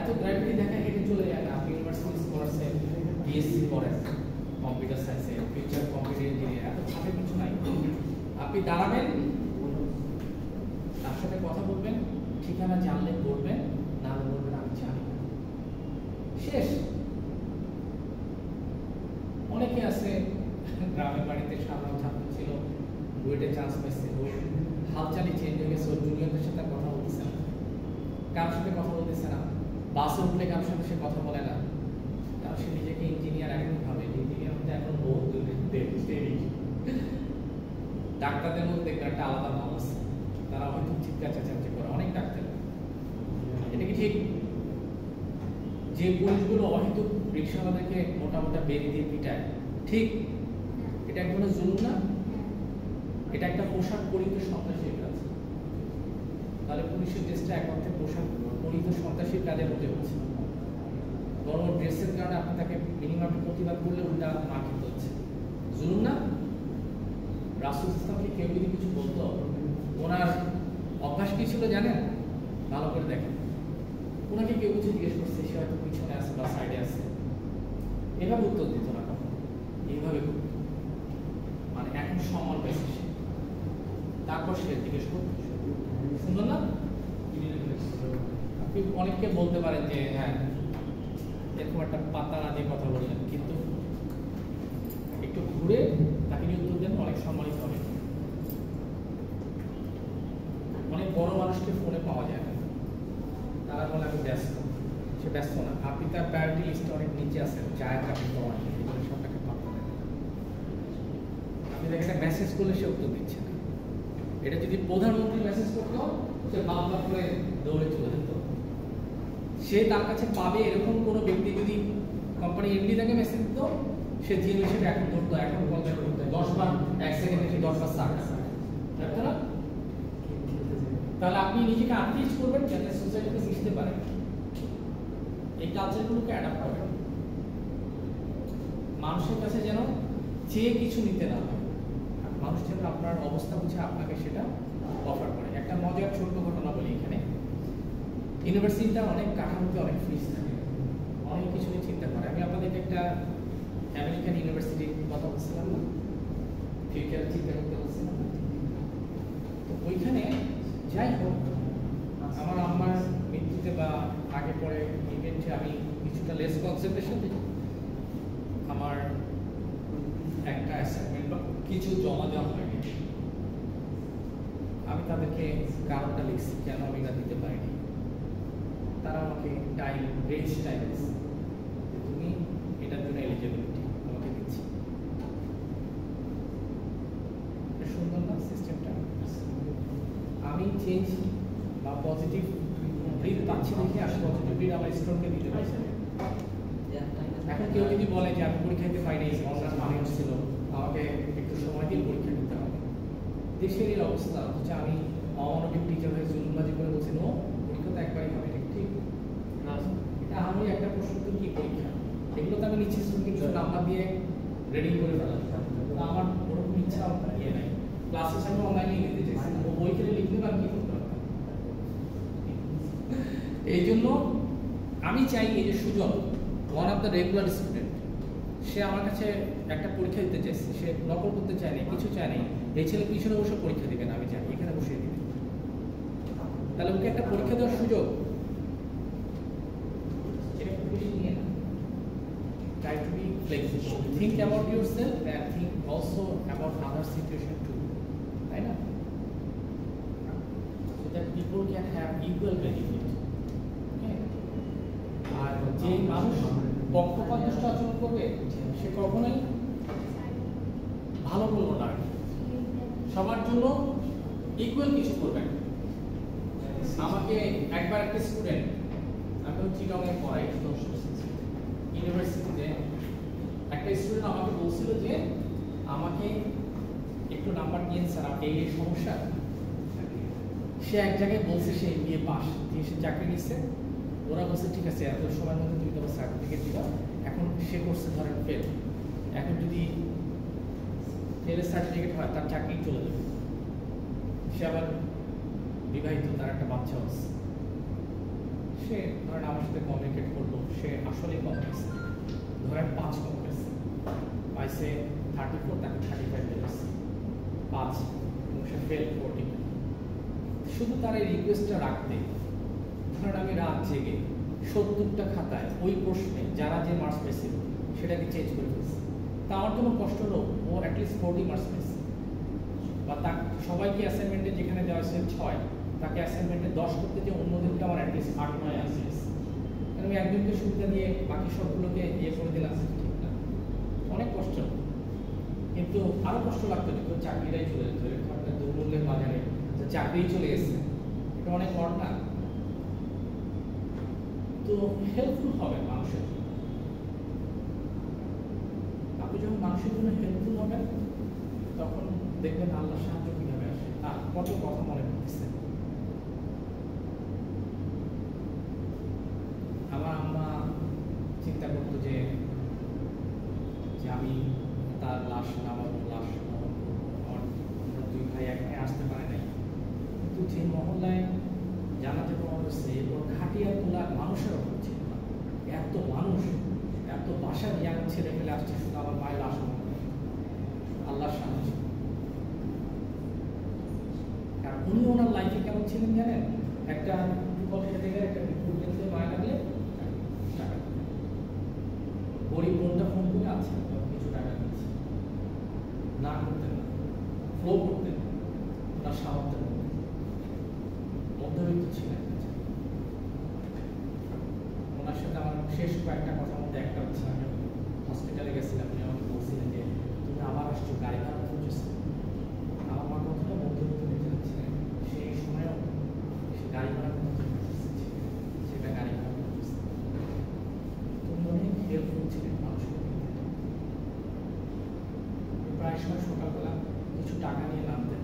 এত গ্র্যাভিটি দেখা হেঁটে চলে যায় না। আপনি ইউনিভার্সিটি স্কলারসে বিএসসি করেন, কম্পিউটার সায়েন্সে, ফিউচার কম্পিউটার ইঞ্জিনিয়ার, এত খাতে কিছু নাই। আপনি দাঁড়াবেন, তার সাথে কথা বলবেন, ঠিকানা জানলে বলবেন, না বলবেন আমি জানি না, শেষ। অনেকে আছে গ্রামের বাড়িতে সাধারণ ছাত্র ছিল, বুয়েটে চান্স পাইছে, হালচালি চেঞ্জ হয়ে গেছে, ওর জুনিয়রদের সাথে কথা বলতেছে না, কারোর সাথে কথা বলতেছে না, বাসে উঠলে কারোর সাথে সে কথা বলে না, কারণ সে নিজেকে ইঞ্জিনিয়ার এখন ভাবে, ইঞ্জিনিয়ার হতে এখন বহুত দেরি। ডাক্তারদের মধ্যে দেখবে একটা আলাদা নাম আছে, তারা হয়তো চিৎকার চেঁচামেচি করে, অনেক ডাক্তার। এটা কি ঠিক? যে পুলিশগুলো অহেতুক রিক্সাওয়ালাদেরকে মোটা মোটা বেরি দিয়ে পিটায়, ঠিক? এটা এক ধরনের জুলুম না? এটা একটা পোশাক পরিহিত সন্ত্রাসীর কাজ। তাহলে পুলিশের দেশটা এক অর্থে পোশাক পরিহিত সন্ত্রাসীর কাজে হতে হচ্ছে। বড় ড্রেসের কারণে আপনি তাকে মিনিমাম প্রতিবাদ করলে উল্টা মার্কিত হচ্ছে, জুলুম না? রাসূল ইসলামকে কেউ যদি কিছু বলতো, ওনার অভ্যাস কি ছিল জানেন? ভালো করে দেখেন, ওনাকে কেউ কিছু জিজ্ঞেস করছে, সে হয়তো পিছনে আছে বা সাইডে আছে, এভাবে উত্তর দিত না কখনো, এইভাবে করতো। মানে এখন সম্মান পেয়েছে সে, তারপর সে জিজ্ঞেস করতো। সুন্দর না? আপনি অনেককে বলতে পারেন যে হ্যাঁ এরকম একটা পাতা না দিয়ে কথা বললেন, কিন্তু একটু ঘুরে তাকে নিয়ে উত্তর দেন, অনেক সম্মানিত হবে। অনেক বড় মানুষকে ফোনে পাওয়া যায় না, তারা বলে আমি ব্যস্ত, সে ব্যস্ত না, আপনি তার প্রায়োরিটি লিস্টে অনেক নিচে আছেন, জায়গা আপনি পাওয়া যায়, এগুলো সব তাকে পাওয়া যায়। আপনি তাকে একটা মেসেজ করলে সে উত্তর দিচ্ছে না। এটা যদি প্রধানমন্ত্রী মেসেজ করতো, সে বারবার করে দৌড়ে চলে যেত। সে তার কাছে পাবে এরকম কোনো ব্যক্তি যদি কোম্পানি এমডি তাকে মেসেজ দিত, সে যে বিষয়টা এখন ধরতো, এখন কলব্যাক করতো 10 বার, 1 সেকেন্ডে সে 10 বার সার্চ করতো না? তাহলে আপনি নিজেকে আর্টিজ করবেন যাতে সোসাইটিতে মিশতে পারেন, এই কালচারগুলোকে অ্যাডাপ্ট করবেন, মানুষের কাছে যেন চেয়ে কিছু নিতে না হয়, মানুষ যেন আপনার অবস্থা বুঝে আপনাকে সেটা অফার করে। একটা মজার ছোট্ট ঘটনা বলি এখানে। ইউনিভার্সিটিটা অনেক কাঠামোতে অনেক ফিস থাকে, অনেক কিছু নিয়ে চিন্তা করে। আমি আপনাদেরকে একটা আমেরিকান ইউনিভার্সিটির কথা বলছিলাম না, ফিউচার চিন্তা করতে বলছিলাম না, তো ওইখানে যাই হোক আমার আম্মার মৃত্যুতে বা আগে পরে ইভেন্টে আমি কিছুটা লেস কনসেন্ট্রেশন দিই, আমার একটা অ্যাসাইনমেন্ট বা কিছু জমা দেওয়া হয়নি। আমি তাদেরকে কারণটা লিখছি কেন আমি এটা দিতে পারিনি। তারা আমাকে টাইম রেঞ্জ টাইম দিচ্ছে, তুমি এটার জন্য এলিজিবিলিটি আমাকে দিচ্ছি। সুন্দর না সিস্টেমটা? আমি চেঞ্জ বা পজিটিভ রিড পাচ্ছি দেখে আমি পজিটিভ রিড আমার স্টুডেন্টকে দিতে পারছি। এখন কেউ যদি বলে যে আমি পরীক্ষা দিতে পাইনি, অনলাইন মানে হচ্ছিল, আমাকে একটু সময় দিয়ে পরীক্ষা দিতে হবে, দেশের এই অবস্থা, হচ্ছে আমি অমানবিক টিচার হয়ে জুলুমবাজি করে বলছি নো পরীক্ষা তো একবারই হবে, ঠিক না? এটা আমি একটা প্রশ্ন তো কি পরীক্ষা, এগুলো তো আমি নিচ্ছি কিছু নাম্বার দিয়ে রেডি করে ফেলা, আমার ওরকম ইচ্ছা ইয়ে নাই। ক্লাসেস আমি অনলাইনে নিতে চাইছি, ও বই কিনে লিখতে পার কি করতে পারতাম। এই জন্য আমি চাই এই যে Sujan, one of the regular student, সে আমার কাছে একটা পরীক্ষা দিতে চাইছে, সে নকল করতে চায় না, কিছু চায় না, এই ছেলে পিছনে বসে পরীক্ষা দিবে না, আমি জানি এখানে বসে দিবে, তাহলে ওকে একটা পরীক্ষা দেওয়ার সুযোগ, এটা খুব বেশি নিয়ে না। Try to be flexible. Think about yourself and think also about other situation too. তাই না? So that people can have equal benefit. Okay? আর যে মানুষ পক্ষপাতদুষ্ট আচরণ করবে সে কখনোই ভালো করবো না, সবার জন্য ইকুয়াল কিছু করবেন। আমাকে একবার একটা স্টুডেন্ট, আমি চিটাগংয়ে পড়াই ইউনিভার্সিটিতে, একটা স্টুডেন্ট আমাকে বলছিল যে আমাকে একটু নাম্বার দিন স্যার, আপনি এই সমস্যা। সে এক জায়গায় বলছে সে বিএ পাস দিয়ে সে চাকরি নিচ্ছে, ওরা বলছে ঠিক আছে এত সময়ের মধ্যে তুমি তোমার সার্টিফিকেট দিবা। এখন সে করছে ধরেন ফেল, এখন যদি ফেলের সার্টিফিকেট হয় তার চাকরি চলে যাবে। সে আবার বিবাহিত, তার একটা বাচ্চা হচ্ছে, সে ধরেন আমার সাথে কমিউনিকেট করলো, সে আসলে কম পেয়েছে, ধরেন 5 কম পেয়েছে, পাইছে 34, তাকে 35 পেয়েছে 5, এবং সে ফেল 40। শুধু তার এই রিকোয়েস্টটা রাখতে, ধরেন আমি রাত জেগে 70টা খাতায় ওই প্রশ্নে যারা যে মার্কস পেয়েছিল সেটাকে চেঞ্জ করে ফেলছে, তা আমার জন্য কষ্ট হলো ও অ্যাটলিস্ট 40 মার্কস পেয়েছে। বা তা সবাইকে অ্যাসাইনমেন্টে যেখানে দেওয়া হয়েছে 6, তাকে অ্যাসাইনমেন্টে 10 করতে যে অন্যদেরকে আমার অ্যাটলিস্ট 8-9 আসছে। আমি একজনকে সুবিধা দিয়ে বাকি সবগুলোকে ইয়ে করে দিলাম, ঠিক না? অনেক কষ্ট, কিন্তু আরো কষ্ট লাগতো যে কেউ চাকরিটাই চলে যেত, এরকম একটা দুর্মূল্যের বাজারে চাকরিই চলে গেছে, এটা অনেক বড় না। তো হেল্পফুল হবে মানুষের জন্য, আপনি যখন মানুষের জন্য হেল্পফুল হবেন তখন দেখবেন আল্লাহর সাহায্য কিভাবে আসে। আর কত কথা মনে করতেছে, আমার আম্মা আমি তার লাশ নামাবো, লাশ নামাবো। আমরা দুই ভাই একাই আসতে পারে নাই, কিন্তু যে মহল্লায় জানাতে পাওয়া হচ্ছে ওর খাটিয়া তোলার মানুষের অভাব ছিল না। এত মানুষ, এত বাসার ইয়াং ছেলে পেলে আসছে শুধু আমার মায়ের লাশ নামাবো। আল্লাহর সাহায্য। আর উনি ওনার লাইফে কেমন ছিলেন জানেন? একটা খেতে গেলে একটা বিপুল দেখতে মায়া লাগলে টাকা দিতেন। গরিব বোনটা ফোন করে আছে কিছু টাকা দিচ্ছে, না করতেন না, ফ্লো করতেন না, ওনার সামর্থ্যের মধ্যে। মধ্যবিত্ত ছিলেন। ওনার সাথে আমার শেষ কয়েকটা কথার মধ্যে একটা হচ্ছে, আমি হসপিটালে গেছিলাম, উনি আমাকে বলছিলেন যে তুমি আবার আসছো, গাড়ি ভাড়া করছো। আমার মা কথাটা মধ্যবিত্ত বেঁচে যাচ্ছিলেন, সেই সময়ও সে গাড়ি ভাড়া করতে সেটা গাড়ি ভাড়া করতেছে। তুমি অনেক হেল্পফুল ছিলেন মানুষের। প্রায় সময় সকালবেলা কিছু টাকা নিয়ে নামতেন,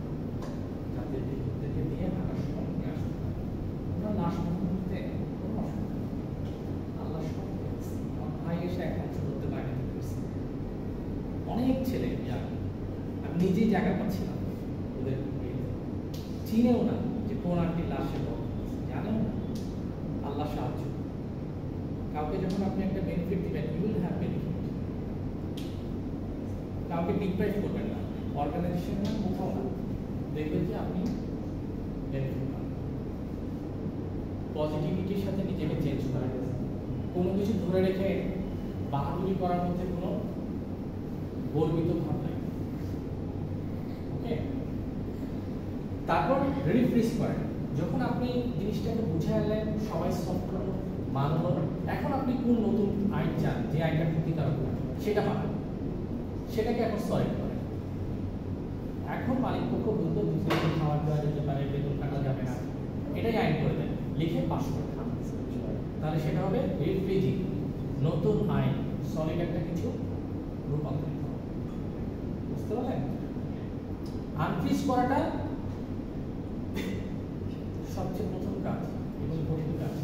যাতে বিদ্যুৎকে দিয়ে হাঁটার সময় নিয়ে আসতেন। ওনার লাশ করতে কোনো অসুবিধা নেই। আল্লাহ সব করেছে। আমার ভাই এসে এক অংশ করতে বাইরে করেছে। অনেক ছেলে আমি নিজেই জায়গা পাচ্ছিলাম ওদের চিনেও না যে কোন আন্টির লাশে জানেও না। আল্লাহ সাহায্য। কাউকে যখন আপনি একটা বেনিফিট দিবেন, ইউ উইল হ্যাভ বেনিফিট। কাউকে ডিপ্রাইভ করবেন না, অর্গানাইজেশন না, কোথাও না, দেখবেন যে আপনি বেনিফিট পান। পজিটিভিটির সাথে নিজেকে চেঞ্জ করা। কোনো কিছু ধরে রেখে বাহাদুরি করার মধ্যে কোনো গর্বিত ভাব নাই। ওকে, তারপর রিফ্রেশ করেন। যখন আপনি জিনিসটাকে বুঝে এলেন, সবাই সফট মানল, এখন আপনি কোন নতুন আইন চান যে আইনটা ক্ষতিকারক সেটা মানেন, সেটাকে এখন সলিড করেন। এখন মালিক পক্ষ বলতে দুজন খাওয়া দেওয়া যেতে পারে, বেতন কাটা যাবে না, এটাই আইন করে দেন, লিখে পাস করে দেন। তাহলে সেটা হবে রিফ্রেজিং, নতুন আইন, সলিড একটা কিছু রূপান্তরিত হবে। বুঝতে পারলেন? আনফ্রিজ করাটা সবচেয়ে প্রথম কাজ এবং কঠিন কাজ,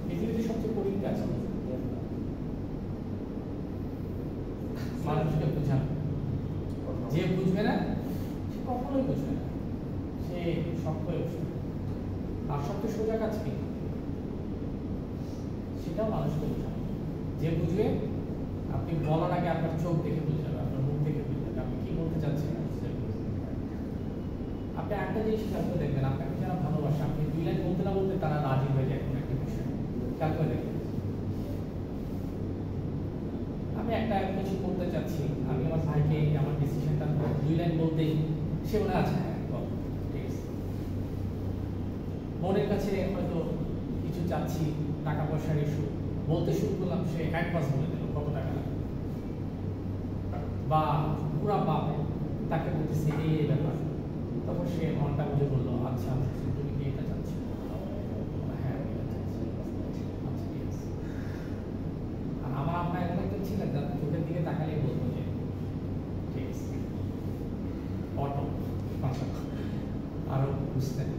পৃথিবীতে সবচেয়ে কঠিন কাজ। মানুষকে বোঝানো, যে বুঝবে না সে কখনোই বুঝবে না, সে শক্ত হয়ে বসবে। আর সবচেয়ে সোজা কাজ কি? সেটাও মানুষকে বোঝানো। যে বুঝবে, আপনি বলার আগে আপনার চোখ দেখে বুঝে যাবে, আপনার মুখ দেখে বুঝে যাবে আপনি কি বলতে চাচ্ছেন। আপনি একটা জিনিস খেয়াল করে দেখবেন, আপনাকে যারা ভালোবাসে, আপনি 2 লাইন বলতে না বলতে তারা রাজি হয়ে যায় কোনো একটা বিষয়। খেয়াল করে দেখবেন, আমি একটা কিছু করতে চাচ্ছি, আমি আমার ভাইকে আমার ডিসিশনটা 2 লাইন বলতেই সে বলে আচ্ছা হ্যাঁ বল, ঠিক আছে। মনের কাছে হয়তো কিছু চাচ্ছি, টাকা পয়সার ইস্যু, বলতে শুরু করলাম, সে অ্যাডভান্স বলে দিল কত টাকা লাগবে, বা পুরা বাপ তাকে বলতেছে এই ব্যাপার, তখন সে মনটা বুঝে বললো আচ্ছা তুমি কি এটা চাচ্ছ? হ্যাঁ এটা চাচ্ছি। আচ্ছা ঠিক আছে। আর আমার আপনার এমন একজন ছিলেন যার চোখের দিকে তাকালেই বলতো যে ঠিক আছে, অটো আরো বুঝতেন।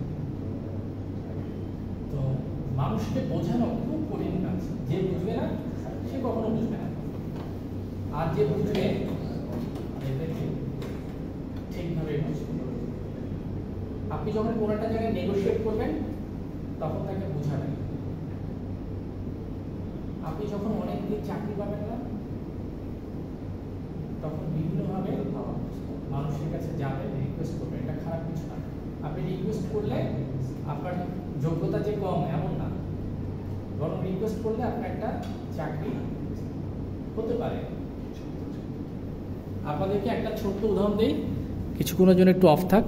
তো মানুষকে বোঝানো খুব কঠিন কাজ। যে বুঝবে না সে কখনো বুঝবে না, আর যে বুঝবে ঠিকভাবে বুঝবে। আপনি যখন কোনো একটা জায়গায় নেগোশিয়েট করবেন তখন তাকে বোঝাবেন। আপনি যখন অনেকদিন চাকরি পাবেন না তখন বিভিন্নভাবে মানুষের কাছে যাবেন, রিকোয়েস্ট করবেন। এটা খারাপ কিছু না। আপনি রিকোয়েস্ট করলে আপনার যোগ্যতা যে কম এমন না, বরং রিকোয়েস্ট করলে আপনার একটা চাকরি হতে পারে। আপনাদেরকে একটা ছোট্ট উদাহরণ দিই, কিছুক্ষণের জন্য একটু অফ থাক।